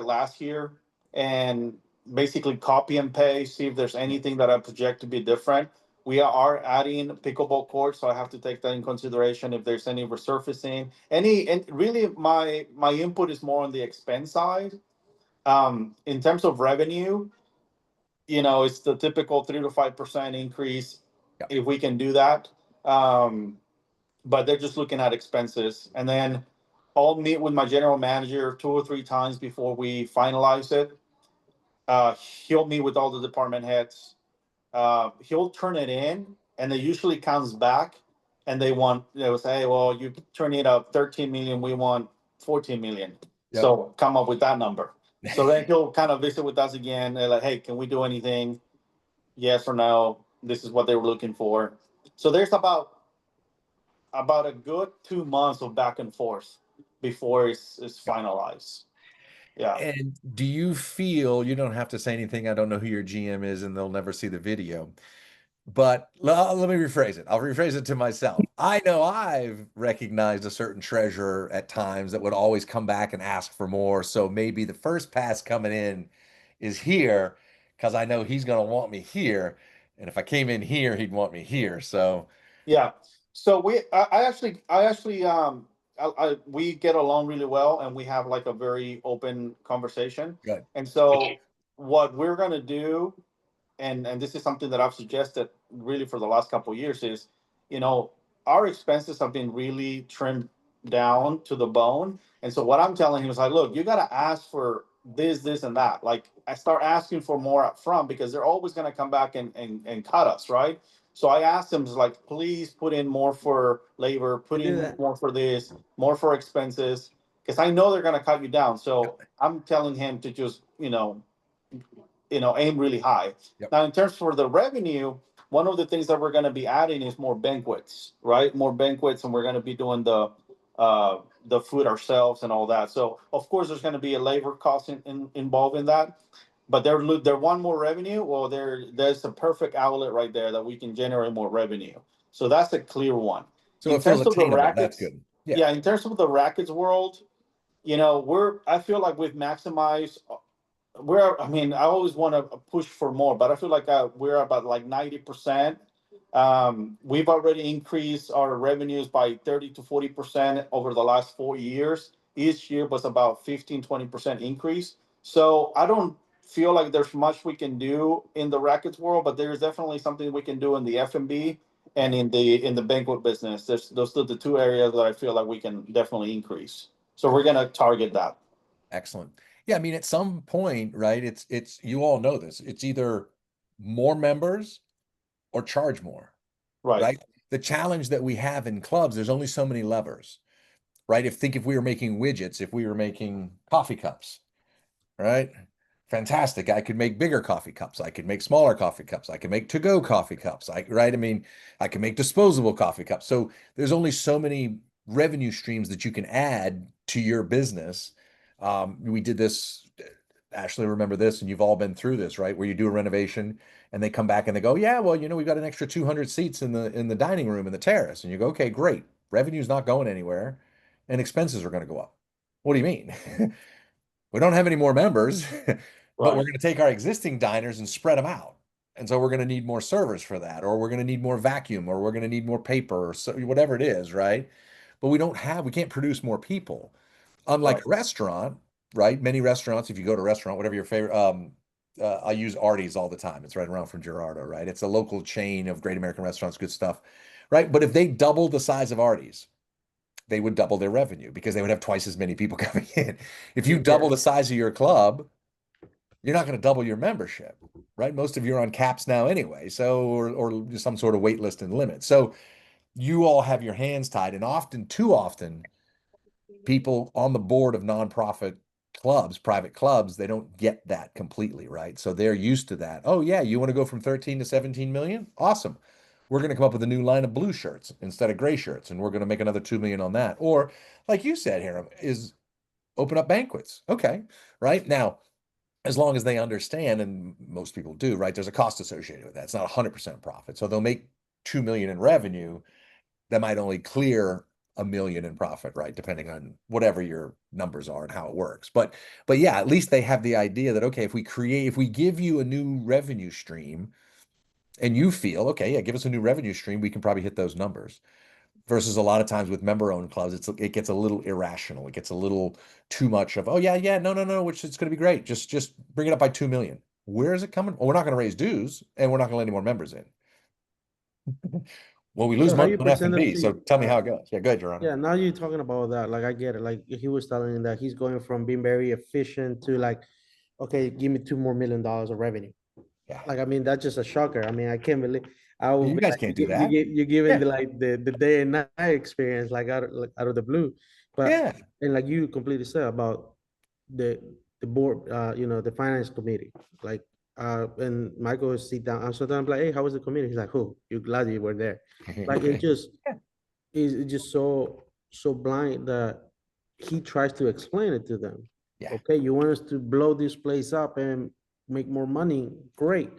last year and basically copy and paste, see if there's anything that I project to be different. We are adding pickleball courts, so I have to take that in consideration if there's any resurfacing. And really my input is more on the expense side. In terms of revenue, it's the typical 3 to 5% increase Yeah. if we can do that. Um, but they're just looking at expenses. And then I'll meet with my general manager 2 or 3 times before we finalize it. He'll meet with all the department heads. He'll turn it in, and it usually comes back, and they'll say, hey, well, you turn it up 13 million, we want 14 million. Yep. So come up with that number. So then he'll kind of visit with us again. They're like, hey, can we do anything? Yes or no? This is what they were looking for. So there's about a good 2 months of back and forth before it's finalized. Yeah. And do you feel, you don't have to say anything, I don't know who your GM is and they'll never see the video, but let me rephrase it. I'll rephrase it to myself. I know I've recognized a certain treasurer at times that would always come back and ask for more. So maybe the first pass coming in is here because I know he's going to want me here. And if I came in here, he'd want me here. So Yeah. So we get along really well, and we have like a very open conversation. good. And so what we're gonna do, and this is something that I've suggested really for the last couple of years, is you know our expenses have been really trimmed down to the bone. And so what I'm telling him is like, look, you got to ask for this and that. Like I start asking for more up front because they're always going to come back and cut us, right? So I asked him, like, please put in more for labor, put We do in that. more for this, more for expenses, because I know they're going to cut you down. So I'm telling him to just aim really high. Yep. Now, in terms for the revenue, one of the things that we're going to be adding is more banquets, right? More banquets, and we're going to be doing the food ourselves and all that. So, of course, there's going to be a labor cost involved in that. But they're one more revenue. Well, there's a perfect outlet right there that we can generate more revenue. So that's a clear one. So In it feels terms of the attainable. That's rackets, good. Yeah. yeah. In terms of the rackets world, I feel like we've maximized I mean, I always want to push for more, but I feel like we're about like 90%. We've already increased our revenues by 30 to 40% over the last 4 years. Each year was about 15-20% increase. So I don't feel like there's much we can do in the rackets world, but there's definitely something we can do in the F&B and in the banquet business. Those are the two areas that I feel like we can definitely increase. So we're gonna target that. Excellent. Yeah, I mean, at some point, right? It's you all know this. It's either more members or charge more, Right. right? The challenge that we have in clubs, there's only so many levers, right? If we were making widgets, if we were making coffee cups, right? Fantastic. I could make bigger coffee cups. I could make smaller coffee cups. I could make to-go coffee cups. Right? I mean, I can make disposable coffee cups. So there's only so many revenue streams that you can add to your business. We did this, Ashley, remember this, and you've all been through this, right? Where you do a renovation and they come back and they go, yeah, well, we've got an extra 200 seats in the dining room in the terrace. And you go, okay, great. Revenue's not going anywhere and expenses are going to go up. What do you mean? We don't have any more members, but we're Right. going to take our existing diners and spread them out. And so we're going to need more servers for that, or we're going to need more vacuum, or we're going to need more paper, or so, whatever it is, right? But we can't produce more people. Unlike Right. a restaurant, right? Many restaurants, if you go to a restaurant, whatever your favorite, I use Artie's all the time. It's right around from Gerardo, right? It's a local chain of great American restaurants, good stuff, right? But if they double the size of Artie's, they would double their revenue because they would have twice as many people coming in. If you double the size of your club, you're not going to double your membership, right? Most of you are on caps now anyway, so or some sort of wait list and limit. So you all have your hands tied, and often, too often, people on the board of nonprofit clubs, private clubs, they don't get that completely, right? So they're used to that. Oh yeah, you want to go from 13 to 17 million? Awesome. We're going to come up with a new line of blue shirts instead of gray shirts, and we're going to make another 2 million on that. Or like you said, Hiram, is open up banquets. Okay, right? Now, as long as they understand, and most people do, right? There's a cost associated with that. It's not 100% profit. So they'll make 2 million in revenue, that might only clear a million in profit, right? Depending on whatever your numbers are and how it works. But yeah, at least they have the idea that, okay, if we give you a new revenue stream and you feel, okay, yeah, give us a new revenue stream, we can probably hit those numbers. Versus a lot of times with member-owned clubs, it gets a little irrational. It gets a little too much of, oh yeah, yeah, no, which it's going to be great. Just bring it up by 2 million. Where is it coming? Well, we're not going to raise dues, and we're not going to let any more members in. Well, we lose So how money you on F present and them B. to So tell me how it goes. Yeah, good, Your Honor. yeah, now you're talking about that. Like I get it. Like he was telling that he's going from being very efficient to like, okay, give me $2 more million of revenue. Yeah. Like I mean, that's just a shocker. I mean, I can't believe I would You be guys like can't do you that. you're giving Yeah. the like the day and night experience like out of the blue. But Yeah. and like you completely said about the the board, the finance committee. Like and Michael sit down and sometimes like, hey, how was the committee? He's like, oh, you're glad you were there. Like it just is just so blind that he tries to explain it to them. Yeah. Okay, you want us to blow this place up and make more money, great.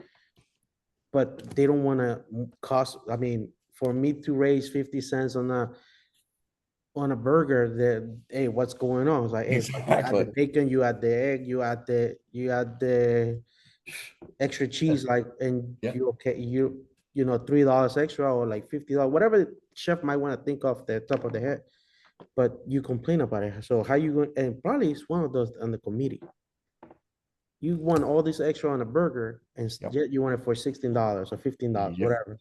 But they don't want to cost. I mean, for me to raise 50 cents on a burger, that hey, what's going on? It's like, hey, but you add the Exactly. bacon, you add the egg, you add the extra cheese, like, and Yeah. you okay, $3 extra or like $50, whatever the chef might want to think of the top of the head, but you complain about it. So how you going? And probably it's one of those on the committee. You want all this extra on a burger, and Yep. yet you want it for $16 or $15, Yep. whatever.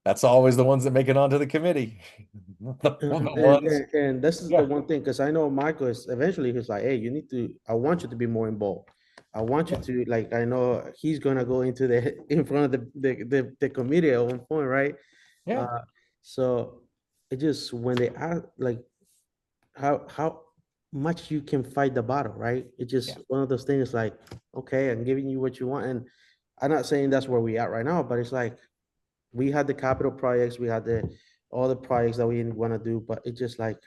That's always the ones that make it onto the committee. The And, and, ones. and and this is the Yeah. one thing, because I know Michael is eventually he's like, hey, I want you to be more involved. I want you Yeah. to like, I know he's gonna go into the in front of the committee at one point, right? Yeah. Uh, so it just when they ask like how much you can fight the battle, right? It's Yeah. just one of those things like, okay, I'm giving you what you want. And I'm not saying that's where we at right now, but it's like we had the capital projects, we had the all the projects that we want to do, but it's just like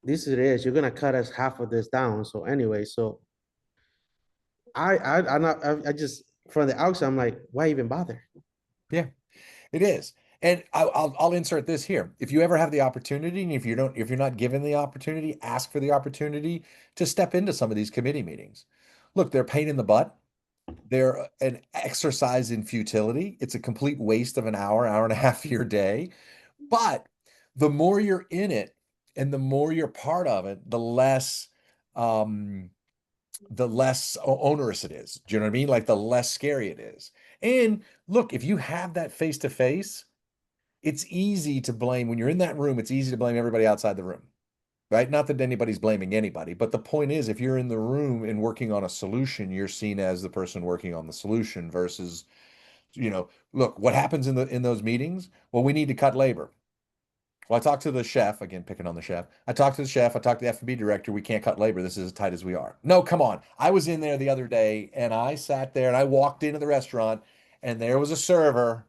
this it is. You're gonna cut us half of this down. So anyway, so I'm not I just from the outside, I'm like, why even bother? Yeah. It is. And I'll insert this here. If you ever have the opportunity, and if you're not given the opportunity, ask for the opportunity to step into some of these committee meetings. Look, they're a pain in the butt. They're an exercise in futility. It's a complete waste of an hour and a half of your day. But the more you're in it and the more you're part of it, um, the less onerous it is. Do you know what I mean? Like the less scary it is. And look, if you have that face to face, it's easy to blame when you're in that room. It's easy to blame everybody outside the room, right? Not that anybody's blaming anybody, but the point is, if you're in the room and working on a solution, you're seen as the person working on the solution versus, look, what happens in those meetings? Well, we need to cut labor. Well, I talked to the chef, again, picking on the chef. I talked to the chef, I talked to the F&B director. We can't cut labor. This is as tight as we are. No, come on. I was in there the other day and I sat there and I walked into the restaurant and there was a server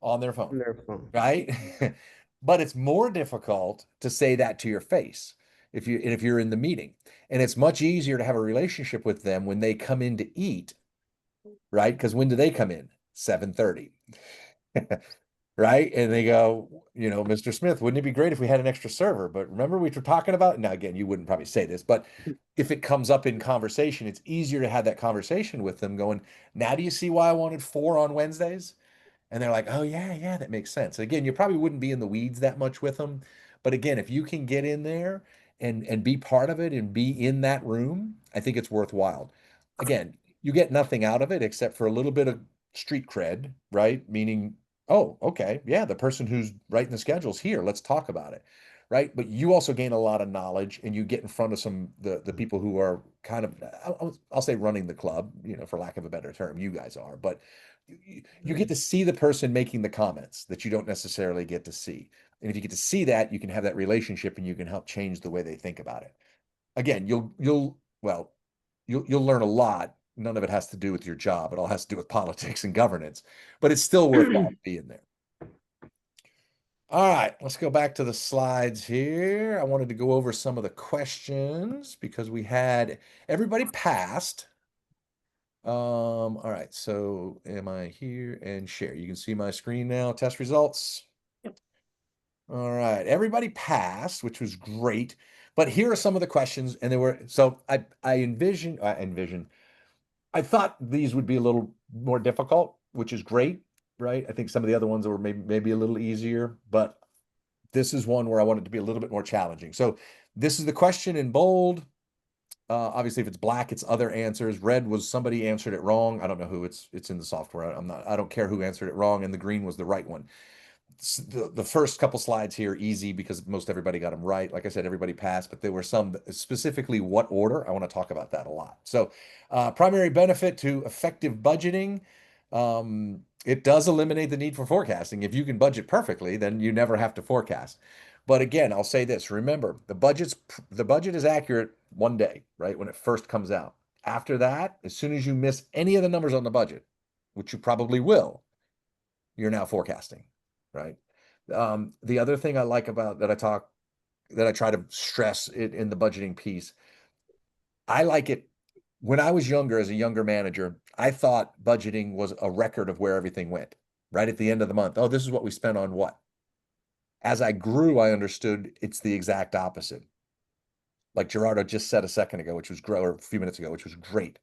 on their phone, On their phone. right? But it's more difficult to say that to your face if you're in the meeting. And it's much easier to have a relationship with them when they come in to eat, right? Because when do they come in? 7:30. Right? And they go, Mr. Smith, wouldn't it be great if we had an extra server? But remember we were talking about, now again, you wouldn't probably say this, but if it comes up in conversation, it's easier to have that conversation with them going, now do you see why I wanted 4 on Wednesdays? And they're like, oh yeah, yeah, that makes sense. Again, you probably wouldn't be in the weeds that much with them. But again, if you can get in there and be part of it and be in that room, I think it's worthwhile. Again, you get nothing out of it except for a little bit of street cred, right? Meaning, oh, okay, yeah, the person who's writing the schedule's here. Let's talk about it. right? But you also gain a lot of knowledge, and you get in front of the people who are kind of, I'll say, running the club, for lack of a better term. You guys are, but you get to see the person making the comments that you don't necessarily get to see. And if you get to see that, you can have that relationship, and you can help change the way they think about it. Again, you'll learn a lot. None of it has to do with your job. It all has to do with politics and governance, but it's still worthwhile being there. All right, let's go back to the slides here. I wanted to go over some of the questions because we had everybody passed. All right, so am I here and share? You can see my screen now, test results. All right, everybody passed, which was great. But here are some of the questions, and I envision, I thought these would be a little more difficult, which is great, right? I think some of the other ones were maybe a little easier, but this is one where I wanted to be a little bit more challenging. So this is the question in bold. Obviously, if it's black, it's other answers. Red was somebody answered it wrong. I don't know who. It's in the software. I don't care who answered it wrong, and the green was the right one. The first couple slides here easy because most everybody got them right. Like I said, everybody passed, but there were some specifically what order. I want to talk about that a lot. So primary benefit to effective budgeting. It does eliminate the need for forecasting. If you can budget perfectly, then you never have to forecast. But again, I'll say this, remember, the budget is accurate one day, right? When it first comes out. After that, as soon as you miss any of the numbers on the budget, which you probably will, you're now forecasting, right? The other thing I like about that I try to stress it in the budgeting piece, I like it. When I was younger, as a younger manager, I thought budgeting was a record of where everything went, right at the end of the month. Oh, this is what we spent on what? As I grew, I understood it's the exact opposite. Like Gerardo just said a second ago, which was great, or a few minutes ago, which was great.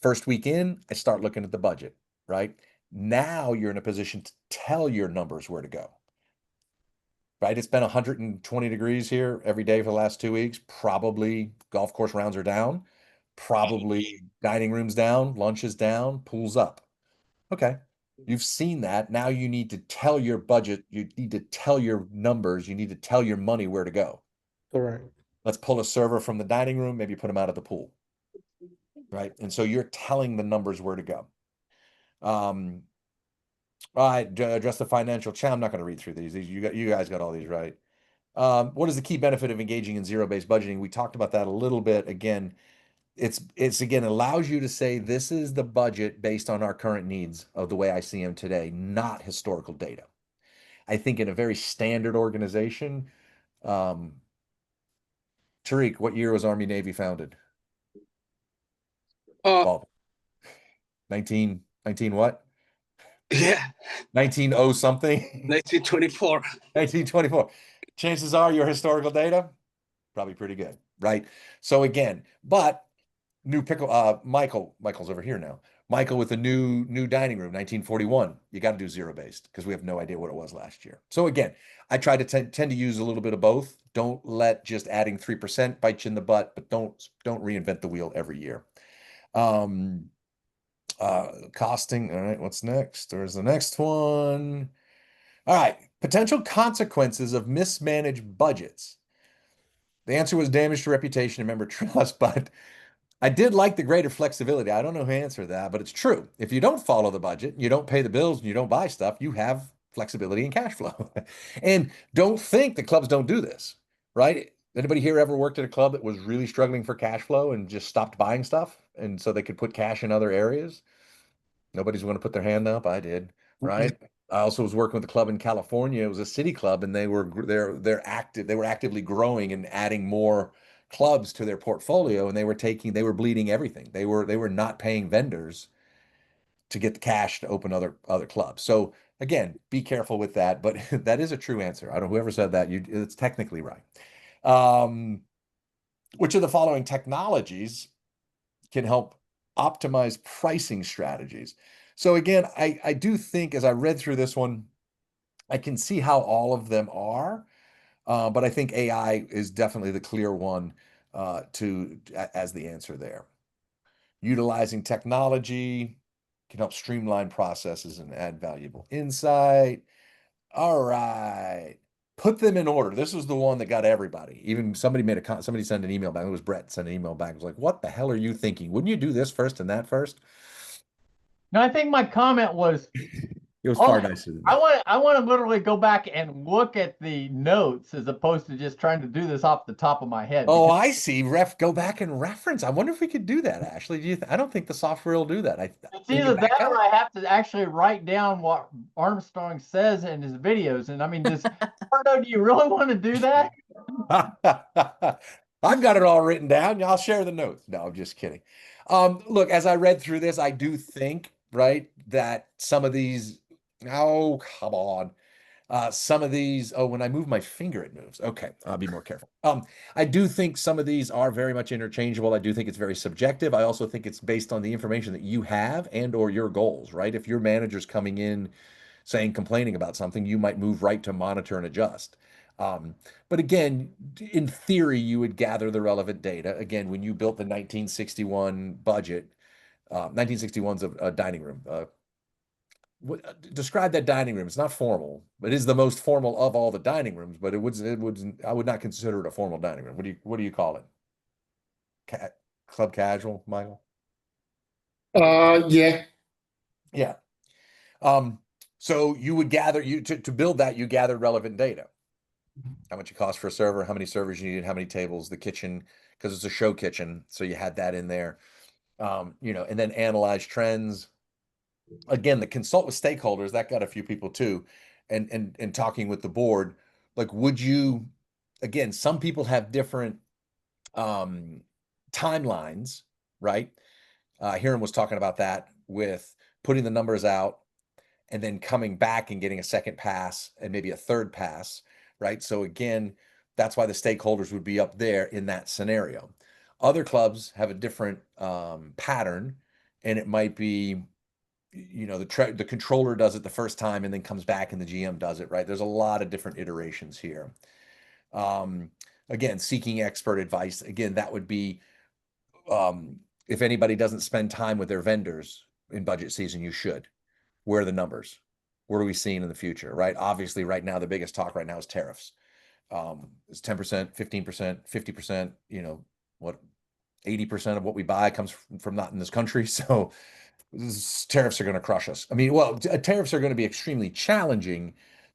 First week in, I start looking at the budget, right? Now you're in a position to tell your numbers where to go, right? It's been 120 degrees here every day for the last 2 weeks. Probably golf course rounds are down. Probably dining rooms down, lunch is down, pool's up. Okay. You've seen that. Now you need to tell your budget. You need to tell your numbers. You need to tell your money where to go. Correct. Let's pull a server from the dining room, maybe put them out at the pool. Right. And so you're telling the numbers where to go. I address the financial challenge. I'm not going to read through these. You guys got all these right. What is the key benefit of engaging in zero-based budgeting? We talked about that a little bit. Again, it's again allows you to say this is the budget based on our current needs of the way I see them today, not historical data. I think in a very standard organization, Tariq, what year was Army Navy founded? Well, 19 what? Yeah, 1900 something. 1924. 1924. Chances are your historical data probably pretty good, right? So again, but Michael's over here now. Michael with a new dining room, 1941. You got to do zero-based because we have no idea what it was last year. So again, I try to tend to use a little bit of both. Don't let just adding 3% bite you in the butt, but don't reinvent the wheel every year. Costing. All right, what's next? There's the next one. All right, potential consequences of mismanaged budgets. The answer was damage to reputation and member trust, but I did like the greater flexibility. I don't know who answered that, but it's true. If you don't follow the budget, you don't pay the bills, and you don't buy stuff, you have flexibility and cash flow. And don't think the clubs don't do this, right? Anybody here ever worked at a club that was really struggling for cash flow and just stopped buying stuff and so they could put cash in other areas? Nobody's going to put their hand up. I did, right? I also was working with a club in California. It was a city club, and they're active. They were actively growing and adding more clubs to their portfolio, and they were bleeding everything. They were not paying vendors to get the cash to open other clubs. So again, be careful with that. But that is a true answer. I don't know whoever said that. It's technically right. Which of the following technologies can help optimize pricing strategies? So again, I do think as I read through this one, I can see how all of them are, but I think AI is definitely the clear one as the answer there. Utilizing technology can help streamline processes and add valuable insight. All right. put them in order. This was the one that got everybody. Even somebody somebody sent an email back. It was Brett sent an email back. It was like, what the hell are you thinking? Wouldn't you do this first and that first? No, I think my comment was, It was oh, far nicer than that. I want to literally go back and look at the notes as opposed to just trying to do this off the top of my head. Oh, because I see. Go back and reference. I wonder if we could do that, Ashley. I don't think the software will do that. it's Can you either back that or up? I have to actually write down what Armstrong says in his videos. And I mean, Pardo, do you really want to do that? I've got it all written down. I'll share the notes. No, I'm just kidding. Look, as I read through this, I do think, right, that some of these, oh, come on. Some of these, oh, when I move my finger, it moves. Okay, I'll be more careful. I do think some of these are very much interchangeable. I do think it's very subjective. I also think it's based on the information that you have and or your goals, right? If your manager's coming in saying, complaining about something, you might move right to monitor and adjust. Um, but again, in theory, you would gather the relevant data. Again, when you built the 1961 budget, 1961's a dining room, describe that dining room. It's not formal, but it is the most formal of all the dining rooms. But I would not consider it a formal dining room. What do you call it? Club casual, Michael? Yeah. Yeah. So you would gather to build that, you gathered relevant data. How much it costs for a server, how many servers you needed, how many tables, the kitchen, because it's a show kitchen. So you had that in there. And then analyze trends. Again, the consult with stakeholders, that got a few people too, and talking with the board, like, would you, again, some people have different timelines, right? Hiram was talking about that with putting the numbers out and then coming back and getting a second pass and maybe a third pass, right? So again, that's why the stakeholders would be up there in that scenario. Other clubs have a different pattern, and it might be, the controller does it the first time and then comes back and the GM does it, right? There's a lot of different iterations here. Um, Again, seeking expert advice. Again, that would be if anybody doesn't spend time with their vendors in budget season, you should. Where are the numbers? What are we seeing in the future, right? Obviously, right now, the biggest talk right now is tariffs. It's 10%, 15%, 50%, what 80% of what we buy comes from not in this country. So tariffs are going to crush us. I mean, well, tariffs are going to be extremely challenging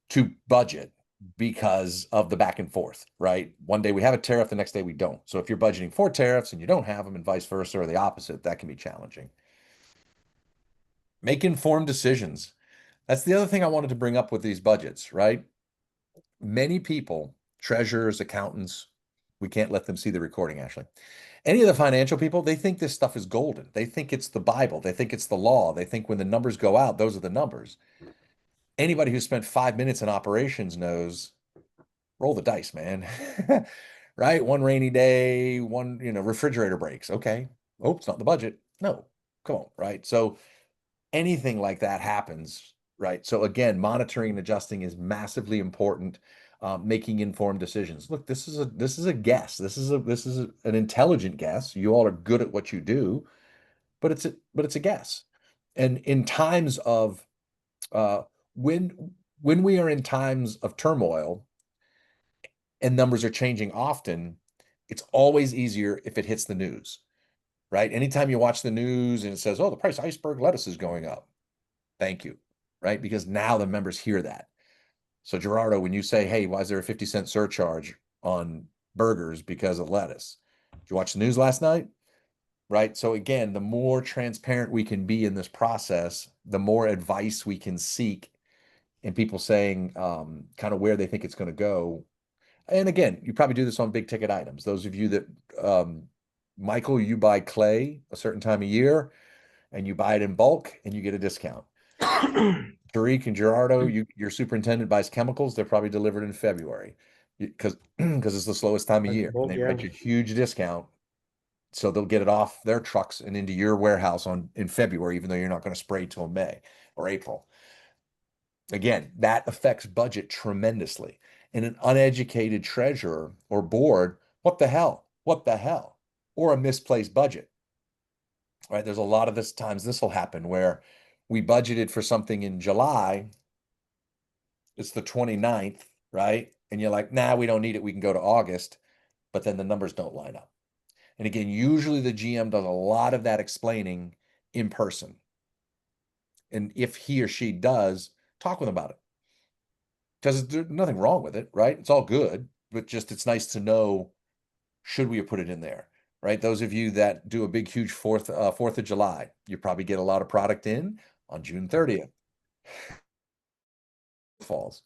to budget because of the back and forth, right? One day we have a tariff, the next day we don't. So if you're budgeting for tariffs and you don't have them and vice versa or the opposite, that can be challenging. Make informed decisions. That's the other thing I wanted to bring up with these budgets, right? Many people, treasurers, accountants, we can't let them see the recording, Ashley. Any of the financial people, they think this stuff is golden. They think it's the Bible. They think it's the law. They think when the numbers go out, those are the numbers. Anybody who spent 5 minutes in operations knows, roll the dice, man. Right? One rainy day, one, refrigerator breaks. Okay. Oh, it's not the budget. No, come on. Right. So anything like that happens. Right. So again, monitoring and adjusting is massively important. Making informed decisions. Look, this is a guess. This is an intelligent guess. You all are good at what you do, but it's a guess. And in times of uh, when we are in times of turmoil and numbers are changing often, it's always easier if it hits the news, right? Anytime you watch the news and it says, "Oh, the price of iceberg lettuce is going up," thank you, right? Because now the members hear that. So Gerardo, when you say, "Hey, why is there a 50-cent surcharge on burgers because of lettuce?" Did you watch the news last night? Right. So again, the more transparent we can be in this process, the more advice we can seek and people saying kind of where they think it's going to go. And again, you probably do this on big ticket items. Those of you that, Michael, you buy clay a certain time of year and you buy it in bulk and you get a discount. Tariq and Gerardo, your superintendent buys chemicals. They're probably delivered in February because it's the slowest time of Like year. And bulk, they yeah. write you a huge discount. So they'll get it off their trucks and into your warehouse in February, even though you're not going to spray till May or April. Again, that affects budget tremendously. And an uneducated treasurer or board, what the hell? What the hell? Or a misplaced budget, right? There's a lot of times this will happen where we budgeted for something in July. It's the 29th, right? and you're like, nah, we don't need it. We can go to August, but then the numbers don't line up. And again, usually the GM does a lot of that explaining in person. And if he or she does, talk with them about it. Because there's nothing wrong with it, right? It's all good, but just it's nice to know, should we have put it in there, right? Those of you that do a big, huge 4th of July, you probably get a lot of product in on June 30th. Falls,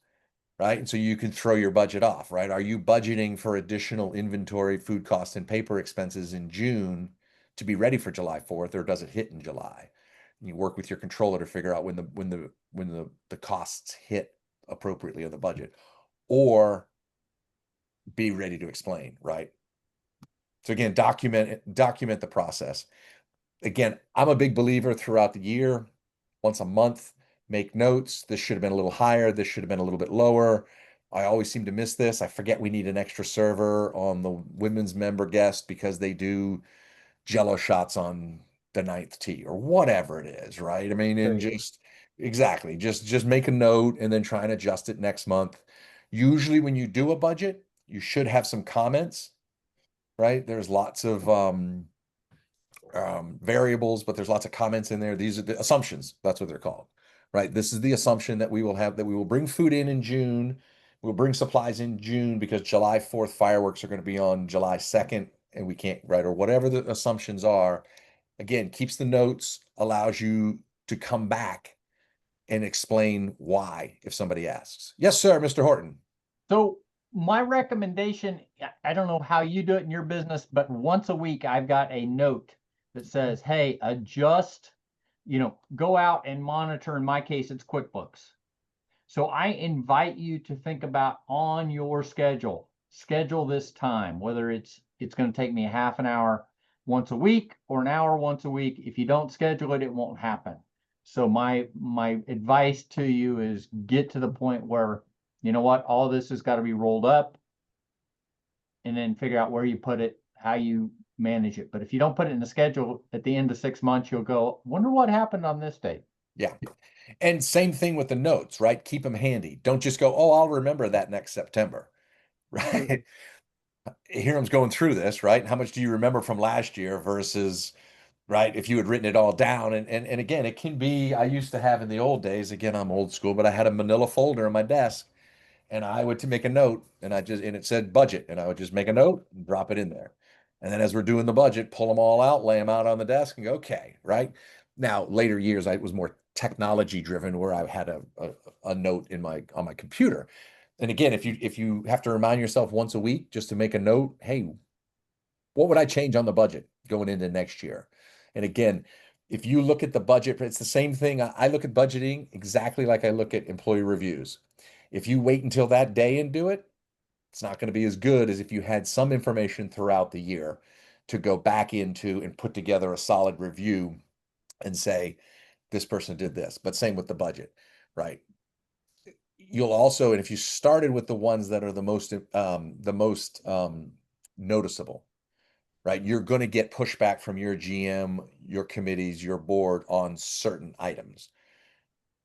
right? And so you can throw your budget off, right? Are you budgeting for additional inventory, food costs, and paper expenses in June to be ready for July 4th, or does it hit in July? And you work with your controller to figure out when the costs hit appropriately of the budget, or be ready to explain, right? So again, document the process. Again, I'm a big believer throughout the year, once a month, make notes. This should have been a little higher. This should have been a little bit lower. I always seem to miss this. I forget we need an extra server on the women's member guest because they do Jello shots on the 9th tee or whatever it is, right? I mean, and Okay. just make a note and then try and adjust it next month. Usually when you do a budget, you should have some comments, right? There's lots of variables, but there's lots of comments in there. These are the assumptions. That's what they're called, right? This is the assumption that we will bring food in June. We'll bring supplies in June because July 4th fireworks are going to be on July 2nd and we can't, right? Or whatever the assumptions are. Again, keeps the notes, allows you to come back and explain why if somebody asks. Yes, sir, Mr. Horton. So my recommendation, I don't know how you do it in your business, but once a week I've got a note that says, hey, adjust, go out and monitor. In my case, it's QuickBooks. So I invite you to think about on your schedule this time, whether it's going to take me a half an hour once a week or an hour once a week. If you don't schedule it, it won't happen. So my advice to you is get to the point where, you know what, all this has got to be rolled up, and then figure out where you put it, how you manage it. But if you don't put it in the schedule at the end of 6 months, you'll go, wonder what happened on this date. Yeah. And same thing with the notes, right? Keep them handy. Don't just go, oh, I'll remember that next September, right? Hiram's going through this, right? How much do you remember from last year versus, right, if you had written it all down? And again, it can be, I used to have in the old days, again, I'm old school, but I had a manila folder on my desk and I would to make a note and it said budget and I would just make a note and drop it in there. And then as we're doing the budget, pull them all out, lay them out on the desk and go, okay, right? Now, later years, I was more technology driven where I had a note on my computer. And again, if you have to remind yourself once a week just to make a note, hey, what would I change on the budget going into next year? And again, if you look at the budget, it's the same thing. I look at budgeting exactly like I look at employee reviews. If you wait until that day and do it, it's not going to be as good as if you had some information throughout the year to go back into and put together a solid review and say, this person did this. But same with the budget, right? You'll also, and if you started with the ones that are the most noticeable, right? You're going to get pushback from your GM, your committees, your board on certain items.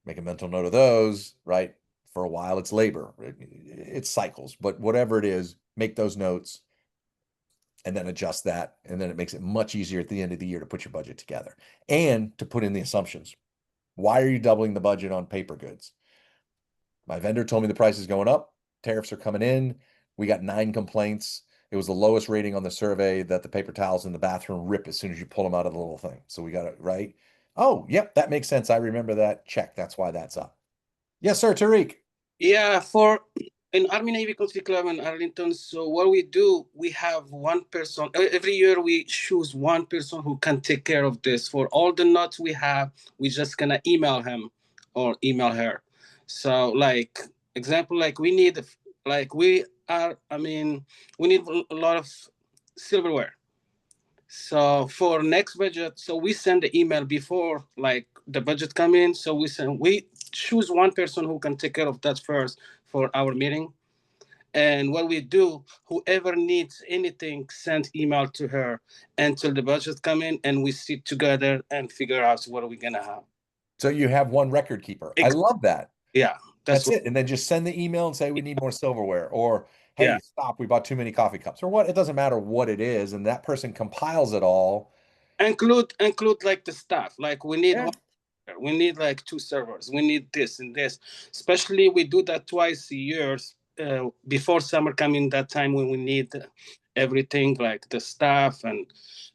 Make a mental note of those, right? For a while, it's labor, it's cycles, but whatever it is, make those notes and then adjust that. And then it makes it much easier at the end of the year to put your budget together and to put in the assumptions. Why are you doubling the budget on paper goods? My vendor told me the price is going up. Tariffs are coming in. We got 9 complaints. It was the lowest rating on the survey that the paper towels in the bathroom rip as soon as you pull them out of the little thing. So we got it right. Oh, yep, that makes sense. I remember that. Check. That's why that's up. Yes, sir, Tariq. Yeah, for in Army Navy Country Club in Arlington, so what we do, we have one person, every year we choose one person who can take care of this. For all the notes we have, we just gonna email him or email her. So like, example, like we need, like we need a lot of silverware. So for next budget, so we send the email before like the budget come in. So we choose one person who can take care of that first for our meeting. And what we do, whoever needs anything, send email to her until the budget come in, and we sit together and figure out what are we gonna have. So you have one record keeper. I love that. Yeah. That's it. And then just send the email and say, we need more silverware, or, hey, Yeah. stop, we bought too many coffee cups, or what. It doesn't matter what it is. And that person compiles it all. Include like the stuff. Like we need Yeah. we need like 2 servers. We need this and this. Especially we do that twice a year before summer coming. That time when we need everything, like the stuff and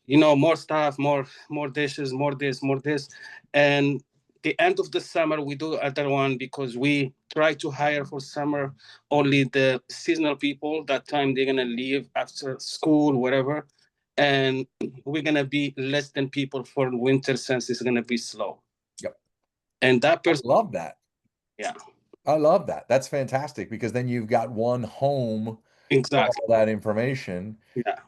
more stuff, more dishes, more this, and the end of the summer we do other one because we try to hire for summer only the seasonal people. That time they're gonna leave after school, whatever, and we're gonna be less than people for winter since it's gonna be slow. Yep. And that I person, love that. yeah, I love that. That's fantastic, because then you've got one home for exactly, all that information, yeah.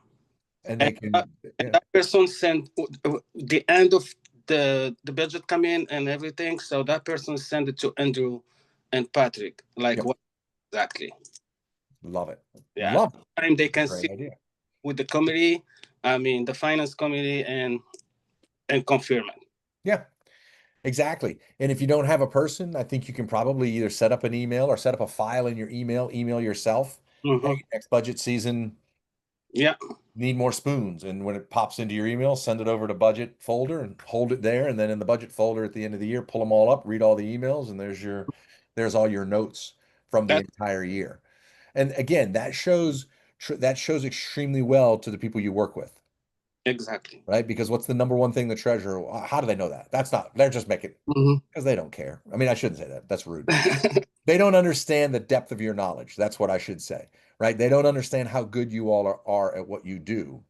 and And, they can, yeah. that person sent the end of the budget come in and everything. So that person sent it to Andrew and Patrick. Like Yep. what exactly? Love it. Yeah. Love it. And they can Great see idea. with the committee, I mean the finance committee, and confirm it. Yeah, exactly. And if you don't have a person, I think you can probably either set up an email or set up a file in your email yourself. Mhm. Hey, next budget season, Yeah, need more spoons. And when it pops into your email, send it over to budget folder and hold it there. And then in the budget folder at the end of the year, pull them all up, read all the emails, and there's all your notes from the that entire year. And again, that shows extremely well to the people you work with, exactly. right? Because what's the number one thing the treasurer, how do they know that? They're just making, Mhm. because they don't care. I mean, I shouldn't say that. That's rude. They don't understand the depth of your knowledge. That's what I should say, right? They don't understand how good you all are at what you do,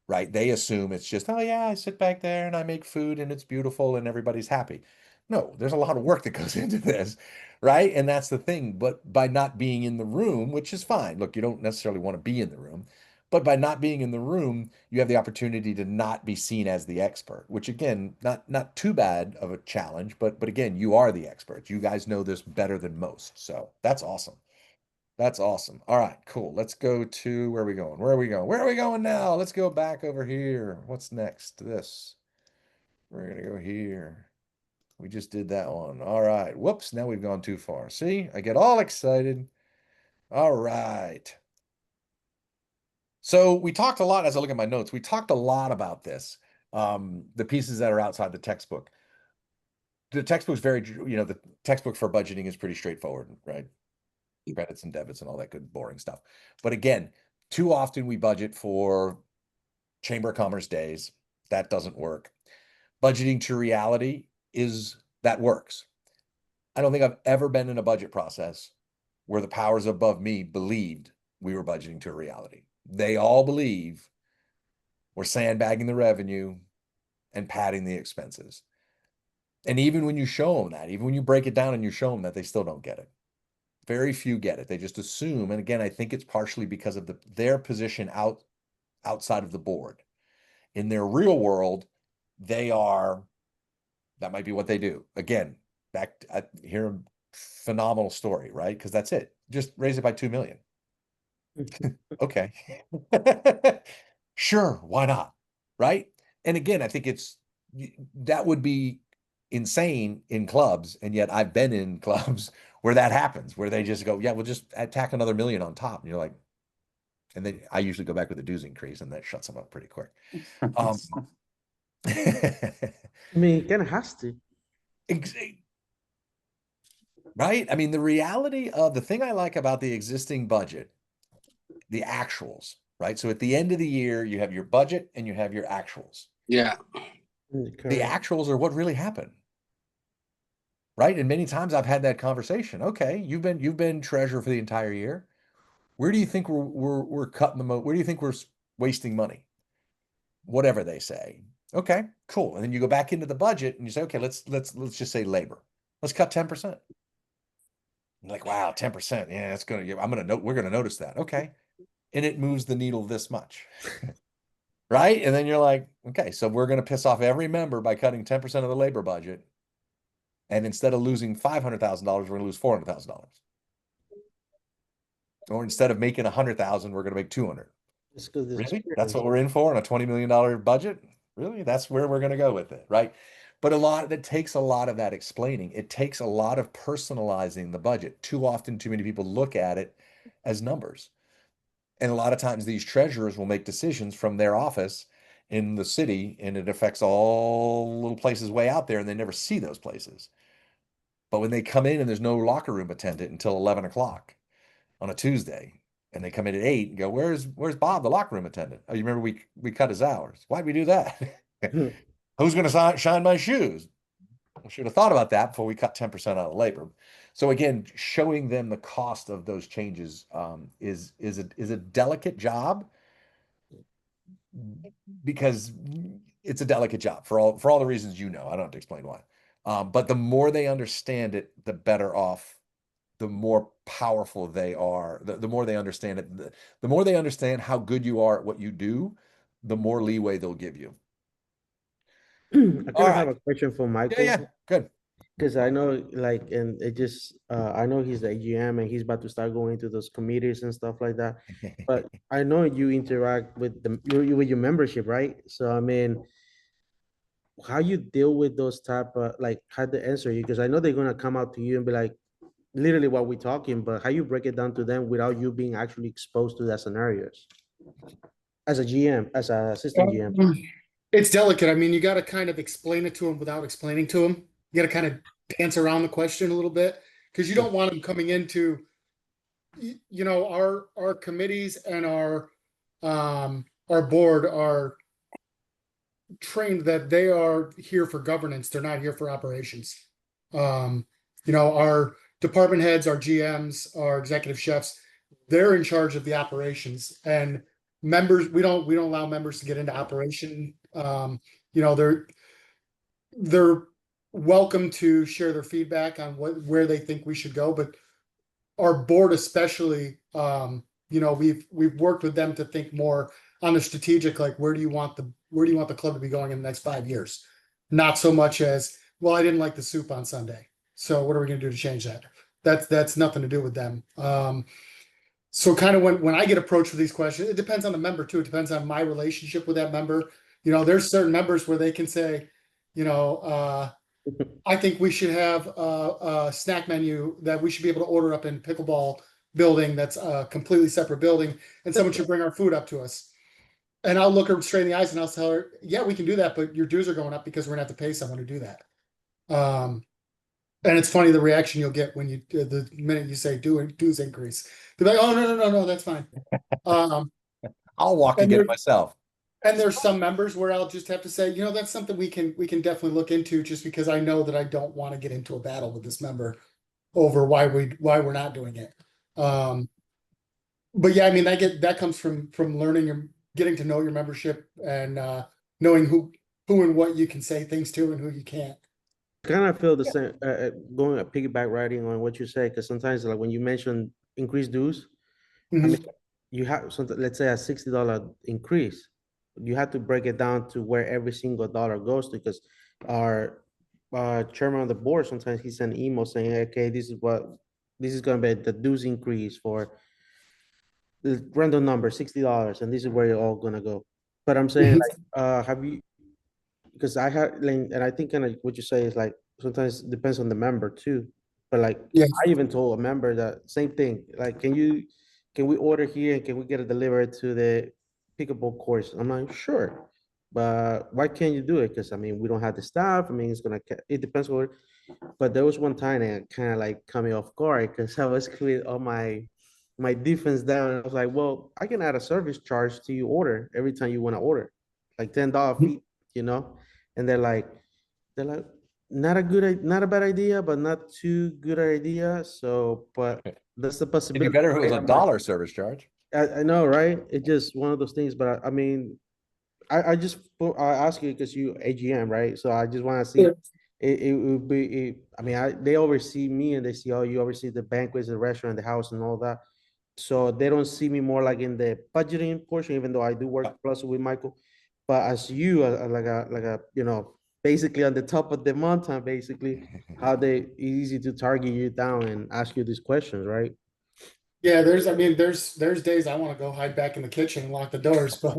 right? They assume it's just, oh yeah, I sit back there and I make food and it's beautiful and everybody's happy. No, there's a lot of work that goes into this, right? And that's the thing. But by not being in the room, which is fine. Look, you don't necessarily want to be in the room, but by not being in the room, you have the opportunity to not be seen as the expert, which again, not too bad of a challenge, but again, you are the experts. You guys know this better than most. So that's awesome. That's awesome. All right, cool. Let's go to, where are we going? Where are we going? Where are we going now? Let's go back over here. What's next? This. We're gonna go here. We just did that one. All right. Whoops, now we've gone too far. See, I get all excited. All right. So we talked a lot, as I look at my notes, we talked a lot about this, the pieces that are outside the textbook. The textbook's the textbook for budgeting is pretty straightforward, right? Credits and debits and all that good boring stuff. But again, too often we budget for Chamber of Commerce days. That doesn't work. Budgeting to reality that works. I don't think I've ever been in a budget process where the powers above me believed we were budgeting to a reality. They all believe we're sandbagging the revenue and padding the expenses. And even when you show them that, even when you break it down and you show them that, they still don't get it. Very few get it. They just assume, and again, I think it's partially because of their position outside of the board. In their real world, that might be what they do. Again, I hear a phenomenal story, right? Because that's it. Just raise it by 2 million. Okay. Sure, why not? Right? And again, I think that would be insane in clubs, and yet I've been in clubs where that happens, where they just go, yeah, we'll just tack another million on top. And you're like, and then I usually go back with a dues increase, and that shuts them up pretty quick. I mean, it kind of has to. Right? I mean, the reality of the thing I like about the existing budget, the actuals, right? So at the end of the year, you have your budget and you have your actuals. Yeah. The actuals are what really happened. Right? And many times I've had that conversation. Okay, you've been treasurer for the entire year. Where do you think we're cutting the most? Where do you think we're wasting money? Whatever they say. Okay, cool. And then you go back into the budget and you say, okay, let's just say labor. Let's cut 10%. You're like, wow, 10%. Yeah, it's we're gonna notice that. Okay. And it moves the needle this much. Right? And then you're like, okay, so we're gonna piss off every member by cutting 10% of the labor budget. And instead of losing $500,000, we're gonna lose $400,000. Or instead of making 100,000, we're gonna make 200. Really? That's what we're in for on a $20 million budget? Really? That's where we're gonna go with it, right? But that takes a lot of that explaining. It takes a lot of personalizing the budget. Too often, too many people look at it as numbers. And a lot of times these treasurers will make decisions from their office in the city, and it affects all little places way out there, and they never see those places. But when they come in and there's no locker room attendant until 11 o'clock on a Tuesday, and they come in at 8 and go, where's Bob, the locker room attendant? Oh, you remember we cut his hours. Why'd we do that? Who's going to shine my shoes? We should have thought about that before we cut 10% out of labor. So again, showing them the cost of those changes is a delicate job, because it's a delicate job for all the reasons you know. I don't have to explain why. But the more they understand it, the better off, the more powerful they are. The more they understand it, the more they understand how good you are at what you do, the more leeway they'll give you. I kind All of have right. a question for Michael. Yeah, good. Because I know, like, and it just, I know he's the AGM and he's about to start going to those committees and stuff like that. But I know you interact with with your membership, right? So I mean, how you deal with those type of, like, how to answer you? Because I know they're gonna come out to you and be like, literally what we're talking, but how you break it down to them without you being actually exposed to that scenarios as a GM, as an assistant GM. It's delicate. I mean, you got to kind of explain it to them without explaining to them. You got to kind of dance around the question a little bit, because you don't want them coming into, you know, our committees and our board are trained that they are here for governance. They're not here for operations. You know, our department heads, our GMs, our executive chefs, they're in charge of the operations, and members, we don't allow members to get into operation. You know, they're welcome to share their feedback on where they think we should go, but our board especially, you know, we've worked with them to think more on the strategic, like where do you want the club to be going in the next 5 years? Not so much as, well, I didn't like the soup on Sunday, so what are we going to do to change that? That's nothing to do with them. So kind of when I get approached with these questions, it depends on the member too. It depends on my relationship with that member. You know, there's certain members where they can say, you know, I think we should have a snack menu that we should be able to order up in pickleball building that's a completely separate building, and someone should bring our food up to us. And I'll look her straight in the eyes and I'll tell her, yeah, we can do that, but your dues are going up because we're gonna have to pay someone to do that. And it's funny the reaction you'll get when you the minute you say dues increase. They're like, oh no, that's fine. I'll walk and get it myself. And there's some members where I'll just have to say, you know, that's something we can definitely look into, just because I know that I don't want to get into a battle with this member over why we're not doing it. But yeah, I mean, that comes from learning getting to know your membership and knowing who and what you can say things to and who you can't. Kind of feel the same, going piggyback riding on what you say, because sometimes, like, when you mention increased dues, I mean, you have something, let's say a $60 increase, you have to break it down to where every single dollar goes to, because our chairman of the board, sometimes he send email saying, okay, this is going to be the dues increase for the random number, $60, and this is where you're all going to go. But I'm saying, like, have you, because I had, and I think kind of what you say is like, sometimes it depends on the member too. But like, Yeah. I even told a member that same thing, like, can we order here and can we get it delivered to the pickleball course? I'm like, sure, but why can't you do it? Because I mean, we don't have the staff. I mean, it depends on. But there was one time that kind of like caught me off guard, because I was clear all my defense down. I was like, well, I can add a service charge to your order every time you want to order, like $10 fee, you know. And they're like, not a bad idea, but not too good idea. So, but that's the It'd possibility. be better if it was right? a dollar service charge. I know, right? It's just one of those things. But I mean, I ask you because you AGM, right? So I just want to see. Yeah. It would be. I mean, they oversee me, and they see, oh, you oversee the banquets, the restaurant, the house, and all that. So they don't see me more like in the budgeting portion, even though I do work closely with Michael. But as you, like a you know, basically on the top of the mountain, basically, how they easy to target you down and ask you these questions, right? Yeah, there's days I want to go hide back in the kitchen and lock the doors, but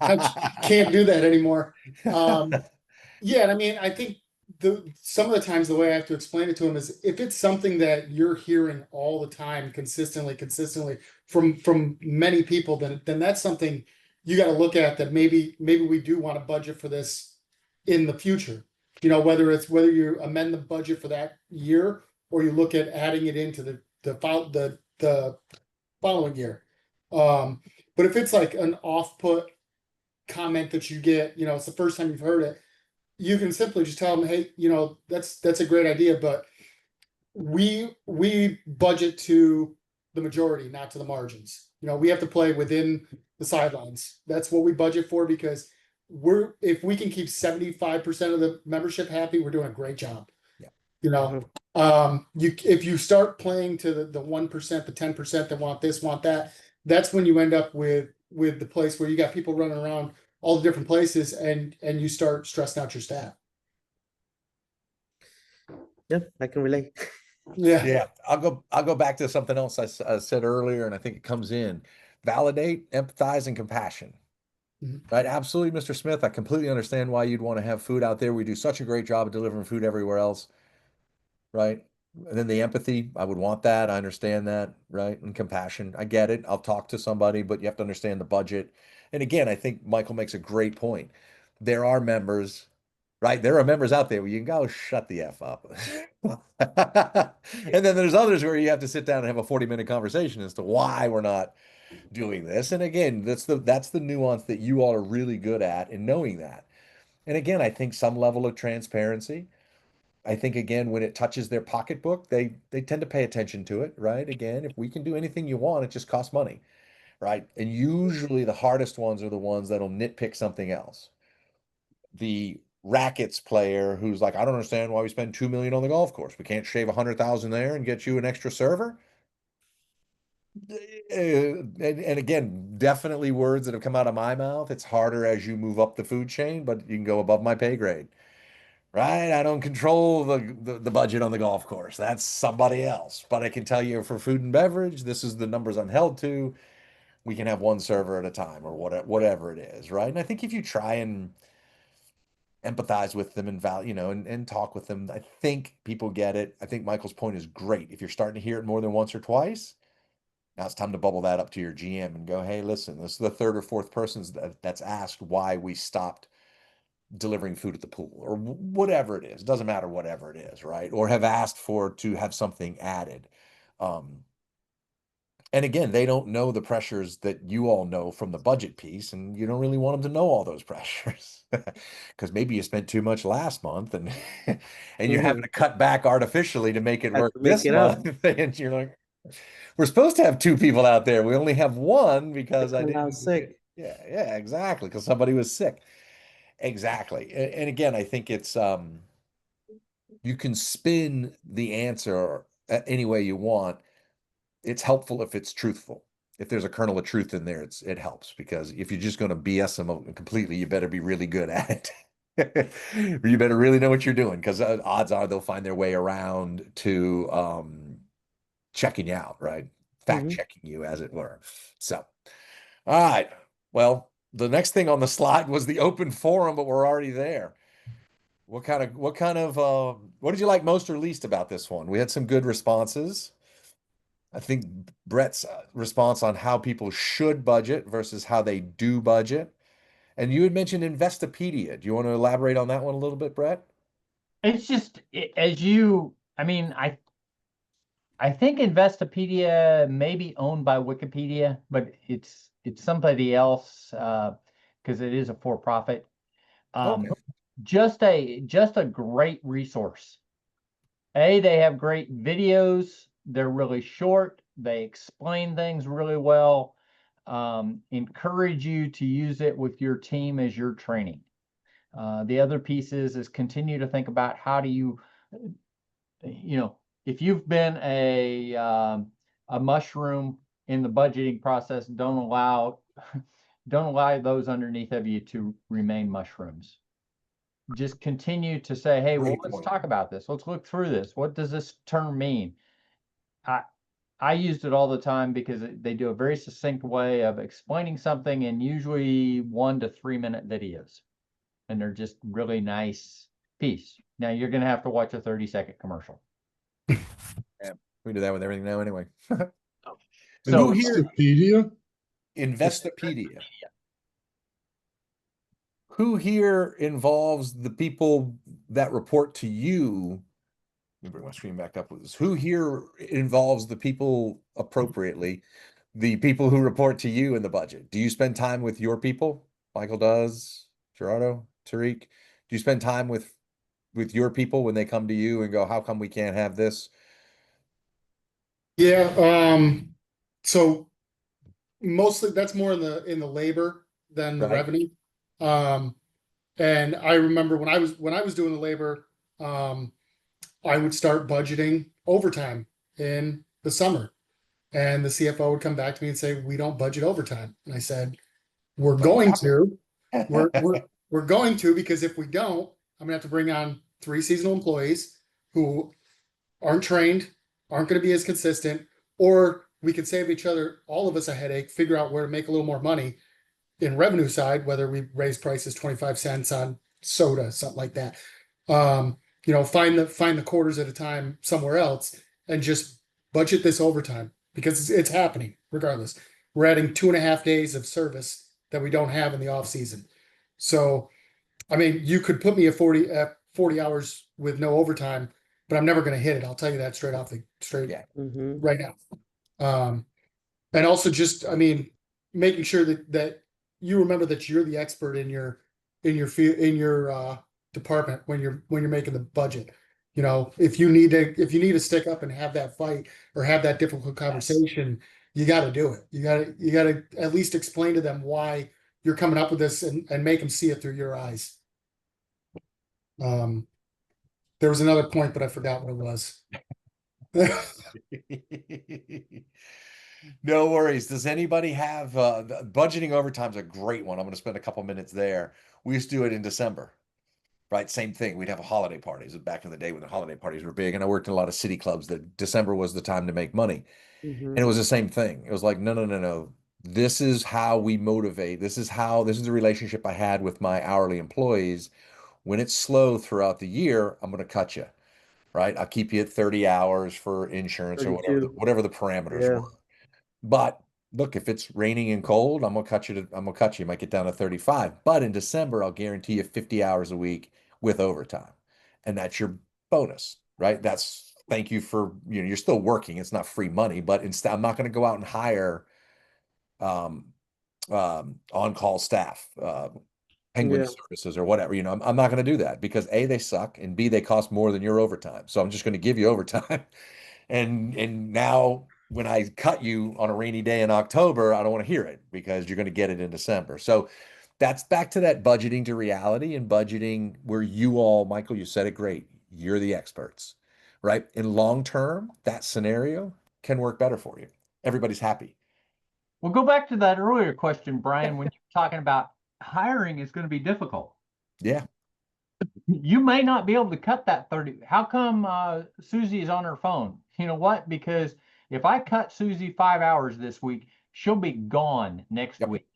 I can't do that anymore. Yeah, I mean, I think some of the times the way I have to explain it to them is if it's something that you're hearing all the time, consistently from many people, then that's something you got to look at, that maybe we do want to budget for this in the future. You know, whether you amend the budget for that year or you look at adding it into the following year. But if it's like an off-put comment that you get, you know, it's the first time you've heard it, you can simply just tell them, hey, you know, that's a great idea, but we budget to the majority, not to the margins. You know, we have to play within the sidelines. That's what we budget for, because if we can keep 75% of the membership happy, we're doing a great job. Yeah. You know, if you start playing to the 1%, the 10% that want this, want that, that's when you end up with the place where you got people running around all the different places, and you start stressing out your staff. Yeah, I can relate. Yeah. Yeah, I'll go back to something else I said earlier, and I think it comes in. Validate, empathize, and compassion. Mhm. Right? Absolutely, Mr. Smith. I completely understand why you'd want to have food out there. We do such a great job of delivering food everywhere else. Right? And then the empathy, I would want that. I understand that, right? And compassion, I get it. I'll talk to somebody, but you have to understand the budget. And again, I think Michael makes a great point. There are members, right? There are members out there where you can go, shut the F up. And then there's others where you have to sit down and have a 40-minute conversation as to why we're not doing this. And again, that's the nuance that you all are really good at in knowing that. And again, I think some level of transparency. I think again, when it touches their pocketbook, they tend to pay attention to it, right? Again, if we can do anything you want, it just costs money, right? And usually the hardest ones are the ones that'll nitpick something else. The rackets player who's like, I don't understand why we spend 2 million on the golf course. We can't shave 100,000 there and get you an extra server. And again, definitely words that have come out of my mouth. It's harder as you move up the food chain, but you can go above my pay grade. Right? I don't control the budget on the golf course. That's somebody else. But I can tell you for food and beverage, this is the numbers I'm held to. We can have one server at a time or whatever it is, right? And I think if you try and empathize with them and value, and talk with them, I think people get it. I think Michael's point is great. If you're starting to hear it more than once or twice, now it's time to bubble that up to your GM and go, hey, listen, this is the third or fourth person that's asked why we stopped delivering food at the pool or whatever it is. It doesn't matter, whatever it is, right? Or have asked to have something added. And again, they don't know the pressures that you all know from the budget piece, and you don't really want them to know all those pressures because maybe you spent too much last month and and you're having to cut back artificially to make it Have work to make this it up. month. And you're like, we're supposed to have 2 people out there. We only have 1 because I Someone didn't. else sick. Yeah, exactly. Because somebody was sick. Exactly. And again, I think it's you can spin the answer any way you want. It's helpful if it's truthful. If there's a kernel of truth in there, it helps, because if you're just going to BS them completely, you better be really good at it. You better really know what you're doing, because odds are they'll find their way around to checking you out, right? Fact checking you, as it were. So, all right. Well, the next thing on the slide was the open forum, but we're already there. What did you like most or least about this one? We had some good responses. I think Brett's response on how people should budget versus how they do budget. And you had mentioned Investopedia. Do you want to elaborate on that one a little bit, Brett? It's just I think Investopedia may be owned by Wikipedia, but it's somebody else because it is a for-profit. Okay. Just a great resource. They have great videos. They're really short. They explain things really well. Encourage you to use it with your team as you're training. The other piece is continue to think about how do you, if you've been a mushroom in the budgeting process, don't allow those underneath of you to remain mushrooms. Just continue to say, hey, well, let's talk about this. Let's look through this. What does this term mean? I used it all the time because they do a very succinct way of explaining something in usually 1 to 3 minute videos. And they're just really nice piece. Now you're going to have to watch a 30-second commercial. We do that with everything now anyway. So Who here, Investopedia? Investopedia. Who here involves the people that report to you? Let me bring my screen back up with this. Who here involves the people appropriately, the people who report to you in the budget? Do you spend time with your people? Michael does, Gerardo, Tariq. Do you spend time with your people when they come to you and go, how come we can't have this? Yeah, so mostly that's more in the labor than the Right. revenue. And I remember when I was doing the labor, I would start budgeting overtime in the summer. And the CFO would come back to me and say, we don't budget overtime. And I said, we're going to, we're going to, because if we don't, I'm gonna have to bring on 3 seasonal employees who aren't trained, aren't gonna be as consistent, or we could save each other, all of us, a headache, figure out where to make a little more money in revenue side, whether we raise prices 25 cents on soda, something like that. Find the quarters at a time somewhere else and just budget this overtime because it's happening regardless. We're adding 2.5 days of service that we don't have in the off season. So, I mean, you could put me at 40 hours with no overtime, but I'm never going to hit it. I'll tell you that straight right now. And also just, I mean, making sure that you remember that you're the expert in your department when you're making the budget. If you need to stick up and have that fight or have that difficult conversation, you got to do it. You got to at least explain to them why you're coming up with this and make them see it through your eyes. There was another point, but I forgot what it was. No worries. Does anybody have budgeting overtime's a great one. I'm going to spend a couple minutes there. We used to do it in December, right? Same thing. We'd have a holiday parties back in the day when the holiday parties were big. And I worked in a lot of city clubs that December was the time to make money. And it was the same thing. It was like, no. This is how we motivate. This is the relationship I had with my hourly employees. When it's slow throughout the year, I'm going to cut you, right? I'll keep you at 30 hours for insurance or 32. whatever the parameters Yeah. were. But look, if it's raining and cold, I'm gonna cut you. You might get down to 35. But in December, I'll guarantee you 50 hours a week with overtime, and that's your bonus, right? That's thank you for you're still working. It's not free money, but instead, I'm not going to go out and hire on-call staff, Penguin Yeah. services or whatever. I'm not going to do that because A, they suck, and B, they cost more than your overtime. So I'm just going to give you overtime. And now when I cut you on a rainy day in October, I don't want to hear it because you're going to get it in December. So that's back to that budgeting to reality and budgeting where you all, Michael, you said it great. You're the experts, right? In long term, that scenario can work better for you. Everybody's happy. We'll go back to that earlier question, Brian, when you're talking about hiring is going to be difficult. Yeah. You may not be able to cut that 30. How come Susie is on her phone? You know what? Because if I cut Susie 5 hours this week, she'll be gone next week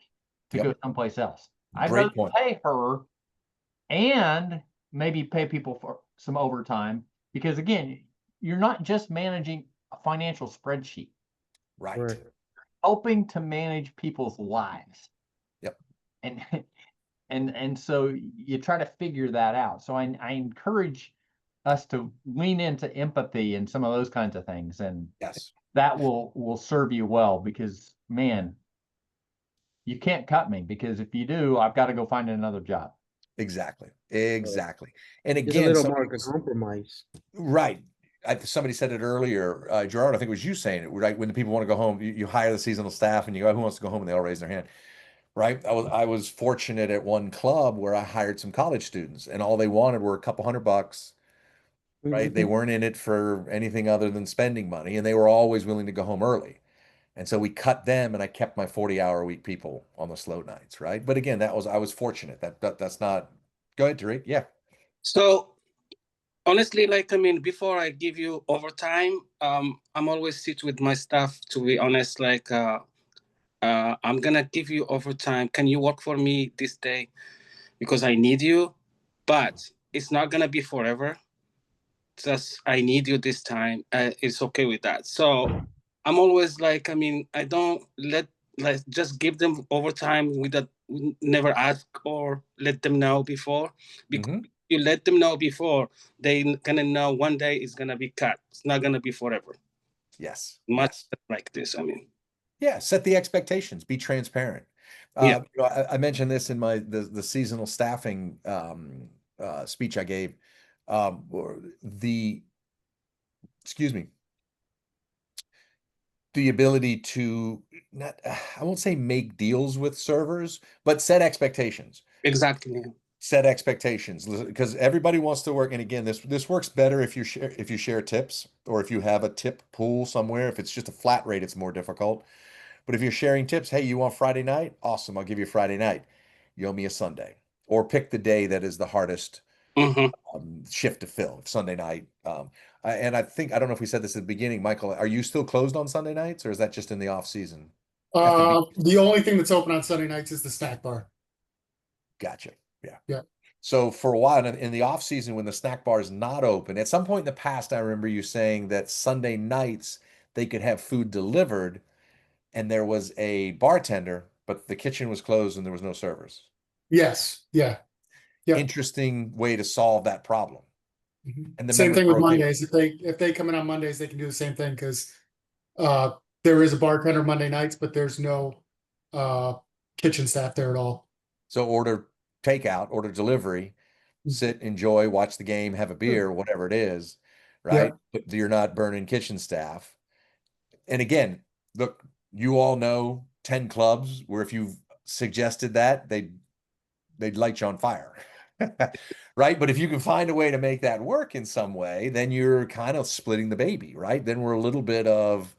to go someplace else. I'd rather pay her and maybe pay people for some overtime because, again, you're not just managing a financial spreadsheet. Right. Helping to manage people's lives. Yep. And so you try to figure that out. So I encourage us to lean into empathy and some of those kinds of things. And yes, that will serve you well because, man, you can't cut me because if you do, I've got to go find another job. Exactly. And It's a again, little market compromise. right. Somebody said it earlier, Gerard, I think it was you saying it, right? When the people want to go home, you hire the seasonal staff and you go, who wants to go home? And they all raise their hand, right? I was fortunate at one club where I hired some college students and all they wanted were a couple $100, right? They weren't in it for anything other than spending money and they were always willing to go home early. And so we cut them and I kept my 40-hour-a-week people on the slow nights, right? But again, I was fortunate. That's not, go ahead, Tariq. Yeah. So honestly, before I give you overtime, I'm always sit with my staff, to be honest, I'm gonna give you overtime. Can you work for me this day? Because I need you. But it's not gonna be forever. Just I need you this time. It's okay with that. So I'm always like, I mean, I don't let like just give them overtime without never ask or let them know before. Because Mhm. you let them know before, they gonna know one day it's gonna be cut. It's not gonna be forever. Yes. Much Yes. like this. I mean, Yeah, set the expectations, be transparent. yeah, I mentioned this in the seasonal staffing speech I gave. Or the excuse me, the ability to not I won't say make deals with servers, but set expectations. exactly. Set expectations because everybody wants to work. And again, this works better if you share tips or if you have a tip pool somewhere. If it's just a flat rate, it's more difficult. But if you're sharing tips, hey, you want Friday night? Awesome, I'll give you Friday night. You owe me a Sunday. Or pick the day that is the hardest Hmm. shift to fill, Sunday night. And I think, I don't know if we said this at the beginning, Michael, are you still closed on Sunday nights or is that just in the off season? The only thing that's open on Sunday nights is the snack bar. Gotcha. Yeah. Yeah. So for a while in the off season, when the snack bar is not open, at some point in the past, I remember you saying that Sunday nights they could have food delivered and there was a bartender, but the kitchen was closed and there was no servers. Yes, yeah. Yep. Interesting way to solve that problem. And the Same members thing were with okay. Mondays. If they come in on Mondays, they can do the same thing because there is a bartender Monday nights, but there's no kitchen staff there at all. So order takeout, order delivery, sit, enjoy, watch the game, have a beer, whatever it is, right? Yeah. But you're not burning kitchen staff. And again, look, you all know 10 clubs where if you've suggested that, they'd light you on fire. Right? But if you can find a way to make that work in some way, then you're kind of splitting the baby, right? Then we're a little bit of,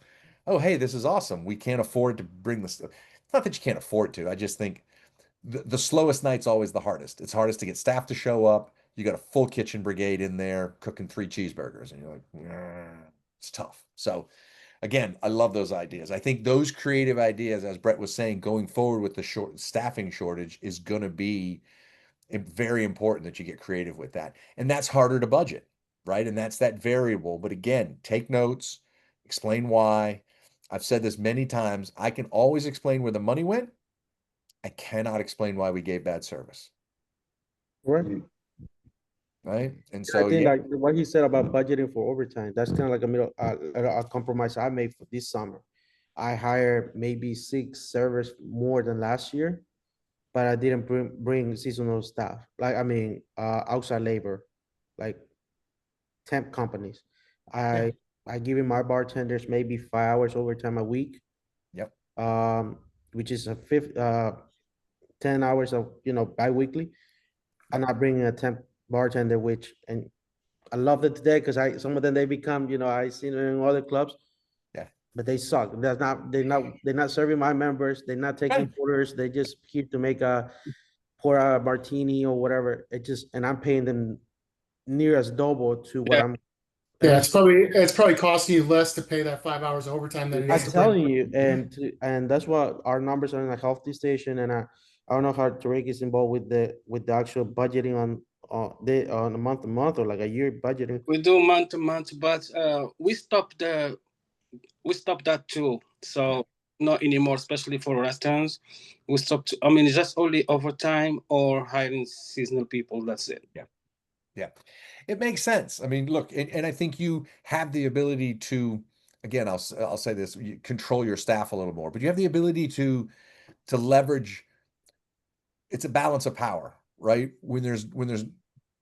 oh, hey, this is awesome. We can't afford to bring this. It's not that you can't afford to. I just think the slowest night's always the hardest. It's hardest to get staff to show up. You got a full kitchen brigade in there cooking 3 cheeseburgers, and you're like, it's tough. So again, I love those ideas. I think those creative ideas, as Brett was saying, going forward with the short staffing shortage is going to be very important that you get creative with that. And that's harder to budget, right? And that's that variable. But again, take notes, explain why. I've said this many times. I can always explain where the money went. I cannot explain why we gave bad service. Right. Right. And I so, think yeah, like what he said about budgeting for overtime, that's kind of like a compromise I made for this summer. I hired maybe 6 servers more than last year, but I didn't bring seasonal staff. Like I mean, outside labor, like temp companies. yeah, I give my bartenders maybe 5 hours overtime a week, yep, um, which is a 10 hours of biweekly, and I bring in a temp bartender, which and I love it today because I some of them they become I seen it in other clubs, yeah. but they suck. They're not serving my members. They're not taking Right. orders. They just here to make a pour a martini or whatever. It just and I'm paying them near as double to what Yeah. I'm. And Yeah, I'm it's probably costing you less to pay that 5 hours of overtime than it I'm is to bring. telling you, and that's what our numbers are in a healthy station. And I don't know how Tarek is involved with the actual budgeting on a month to month or like a year budgeting. We do month to month, but we stopped that too. Yeah. So not anymore, especially for restaurants. We stopped. I mean, it's just only overtime or hiring seasonal people. That's it. Yeah. Yeah. It makes sense. I mean, look, and I think you have the ability to, again, I'll say this, you control your staff a little more, but you have the ability to leverage. It's a balance of power, right? When there's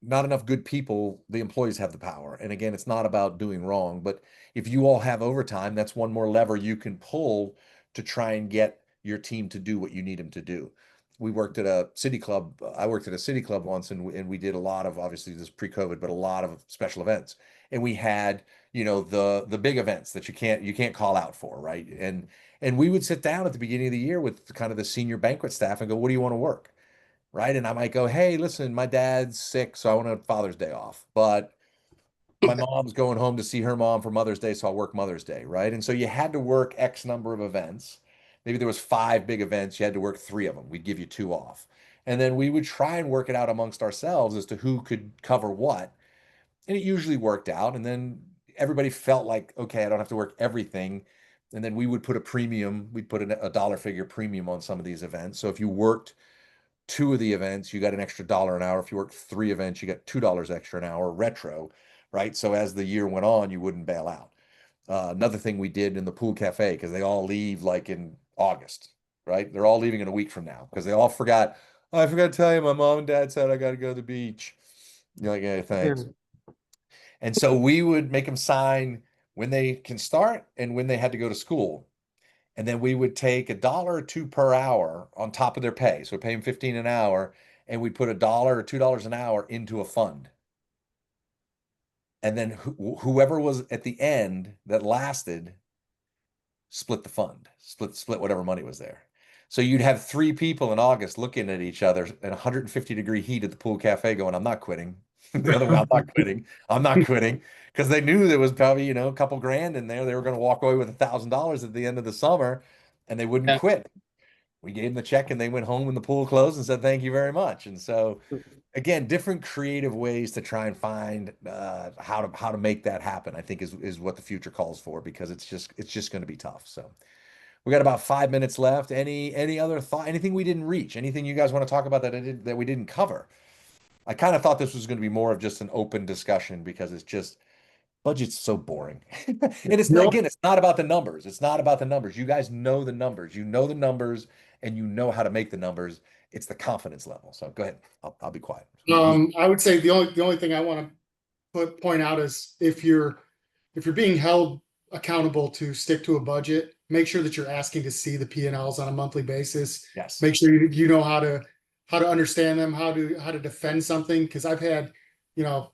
not enough good people, the employees have the power. And again, it's not about doing wrong, but if you all have overtime, that's one more lever you can pull to try and get your team to do what you need them to do. We worked at a city club. I worked at a city club once, and we did a lot of, obviously this pre-COVID, but a lot of special events. And we had, the big events that you can't call out for, right? And we would sit down at the beginning of the year with kind of the senior banquet staff and go, what do you want to work? Right. And I might go, hey, listen, my dad's sick, so I want a Father's Day off. But my mom's going home to see her mom for Mother's Day, so I'll work Mother's Day. Right. And so you had to work X number of events. Maybe there was 5 big events. You had to work 3 of them. We'd give you 2 off. And then we would try and work it out amongst ourselves as to who could cover what. And it usually worked out. And then everybody felt like, okay, I don't have to work everything. And then we would put a premium, we'd put a dollar figure premium on some of these events. So if you worked 2 of the events, you got an extra dollar an hour. If you worked 3 events, you got $2 extra an hour retro, right? So as the year went on, you wouldn't bail out. Another thing we did in the pool cafe, because they all leave like in August, right? They're all leaving in a week from now because they all forgot. Oh, I forgot to tell you, my mom and dad said I got to go to the beach. You're like, yeah, thanks. And so we would make them sign when they can start and when they had to go to school. And then we would take $1 or 2 per hour on top of their pay. So we pay them 15 an hour, and we put $1 or $2 an hour into a fund. And then whoever was at the end that lasted split the fund, split whatever money was there. So you'd have 3 people in August looking at each other in 150-degree heat at the pool cafe going, I'm not quitting. The other one, I'm not quitting. I'm not quitting. Because they knew there was probably, a couple grand in there. They were going to walk away with $1,000 at the end of the summer and they wouldn't Yeah. quit. We gave them the check and they went home when the pool closed and said, thank you very much. And so again, different creative ways to try and find how to make that happen, I think is what the future calls for, because it's just going to be tough. So we got about 5 minutes left. Any other thought? Anything we didn't reach? Anything you guys want to talk about that we didn't cover? I kind of thought this was going to be more of just an open discussion because it's just budget's so boring. And it's not, No, again, it's not about the numbers. It's not about the numbers. You guys know the numbers. You know the numbers and you know how to make the numbers. It's the confidence level. So go ahead. I'll be quiet. I would say the only thing I want to point out is if you're being held accountable to stick to a budget, make sure that you're asking to see the P&Ls on a monthly basis. Yes. Make sure you know how to understand them, how to defend something. Because I've had,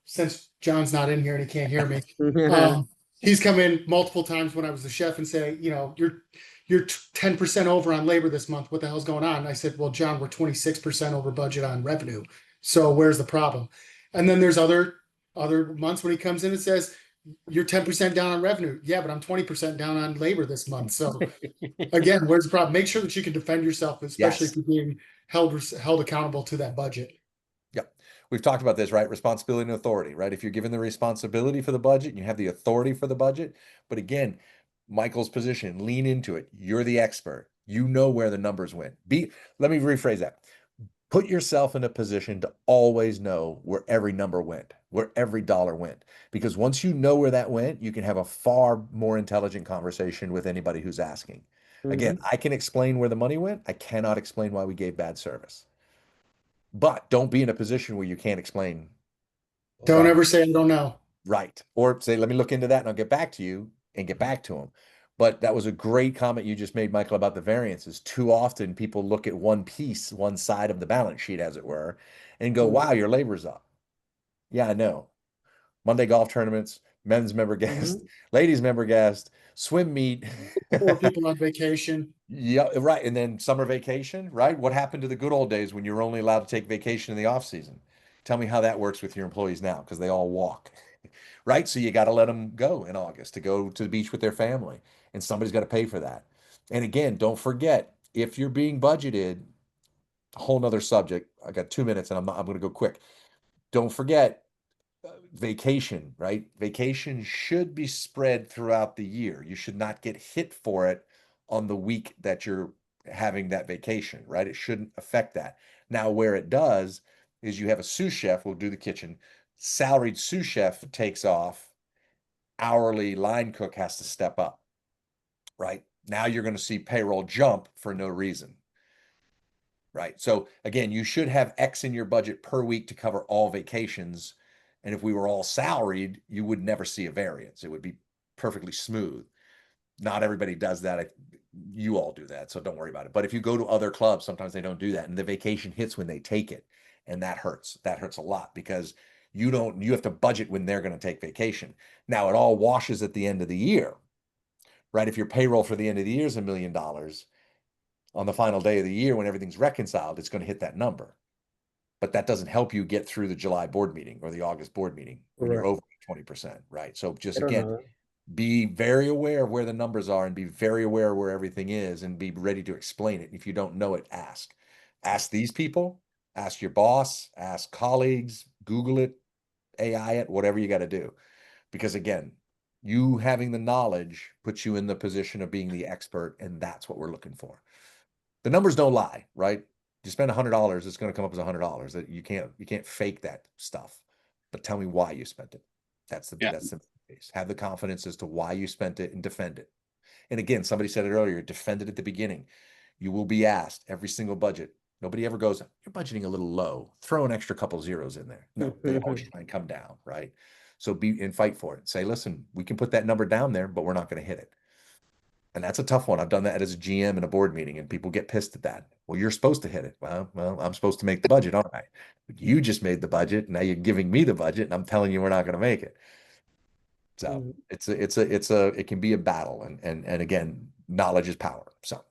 since John's not in here and he can't hear me, he's come in multiple times when I was the chef and say, you're 10% over on labor this month. What the hell's going on? And I said, well, John, we're 26% over budget on revenue. So where's the problem? And then there's other months when he comes in and says, you're 10% down on revenue. Yeah, but I'm 20% down on labor this month. So again, where's the problem? Make sure that you can defend yourself, especially Yes. if you're being held accountable to that budget. Yep. We've talked about this, right? Responsibility and authority, right? If you're given the responsibility for the budget, you have the authority for the budget. But again, Michael's position, lean into it. You're the expert. You know where the numbers went. Let me rephrase that. Put yourself in a position to always know where every number went, where every dollar went. Because once you know where that went, you can have a far more intelligent conversation with anybody who's asking. Again, I can explain where the money went. I cannot explain why we gave bad service. But don't be in a position where you can't explain. Don't ever say I don't know. Right. Or say, let me look into that and I'll get back to you and get back to them. But that was a great comment you just made, Michael, about the variances. Too often people look at one piece, one side of the balance sheet, as it were, and go, wow, your labor's up. Yeah, I know. Monday golf tournaments, men's member guest, ladies member guest, swim meet. 4 people on vacation. Yeah, right. And then summer vacation, right? What happened to the good old days when you were only allowed to take vacation in the off season? Tell me how that works with your employees now, because they all walk, right? So you got to let them go in August to go to the beach with their family, and somebody's got to pay for that. And again, don't forget, if you're being budgeted, a whole nother subject. I got 2 minutes, and I'm going to go quick. Don't forget vacation, right? Vacation should be spread throughout the year. You should not get hit for it on the week that you're having that vacation, right? It shouldn't affect that. Now, where it does is you have a sous chef will do the kitchen, salaried sous chef takes off, hourly line cook has to step up, right? Now you're going to see payroll jump for no reason. Right. So again, you should have X in your budget per week to cover all vacations. And if we were all salaried, you would never see a variance. It would be perfectly smooth. Not everybody does that. You all do that, so don't worry about it. But if you go to other clubs, sometimes they don't do that. And the vacation hits when they take it. And that hurts. That hurts a lot because you have to budget when they're going to take vacation. Now it all washes at the end of the year, right? If your payroll for the end of the year is $1 million, on the final day of the year when everything's reconciled, it's going to hit that number. But that doesn't help you get through the July board meeting or the August board meeting when you're over 20%, right? So just again, be very aware of where the numbers are and be very aware of where everything is and be ready to explain it. If you don't know it, ask. Ask these people Ask your boss, ask colleagues, Google it, AI it, whatever you got to do. Because again, you having the knowledge puts you in the position of being the expert, and that's what we're looking for. The numbers don't lie, right? You spend $100, it's going to come up as $100. That you can't fake that stuff. But tell me why you spent it. That's the case. Have the confidence as to why you spent it and defend it. And again, somebody said it earlier, defend it at the beginning. You will be asked every single budget. Nobody ever goes, you're budgeting a little low. Throw an extra couple zeros in there. No, they always try and come down, right? So be and fight for it. Say, listen, we can put that number down there, but we're not going to hit it. And that's a tough one. I've done that as a GM in a board meeting, and people get pissed at that. Well, you're supposed to hit it. Well, I'm supposed to make the budget, all right. But you just made the budget. Now you're giving me the budget, and I'm telling you we're not going to make it. So it can be a battle, and again, knowledge is power. So,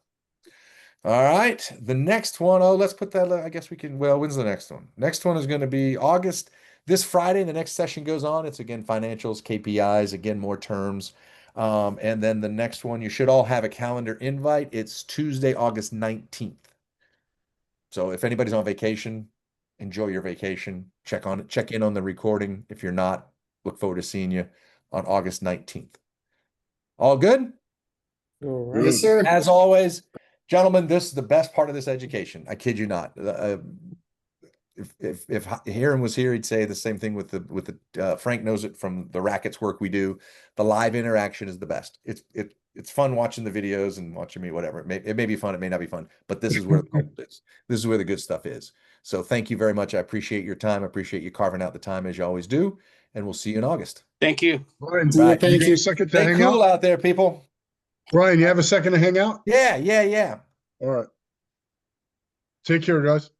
all right, the next one. Oh, let's put that. I guess we can. Well, when's the next one? Next one is going to be August. This Friday, the next session goes on. It's again financials, KPIs, again more terms. And then the next one, you should all have a calendar invite. It's Tuesday, August 19th. So if anybody's on vacation, enjoy your vacation. Check in on the recording. If you're not, look forward to seeing you on August 19th. All good? All right. Yes, sir. As always, gentlemen, this is the best part of this education. I kid you not. If Hiram was here, he'd say the same thing with the Frank knows it from the rackets work we do. The live interaction is the best. It's fun watching the videos and watching me, whatever. It may be fun, it may not be fun, but this is where the gold is. This is where the good stuff is. So thank you very much. I appreciate your time. I appreciate you carving out the time as you always do. And we'll see you in August. Thank you. Brian, Right. you get a second to Stay hang cool out? out there, people. Brian, you have a second to hang out? Yeah. All right. Take care, guys.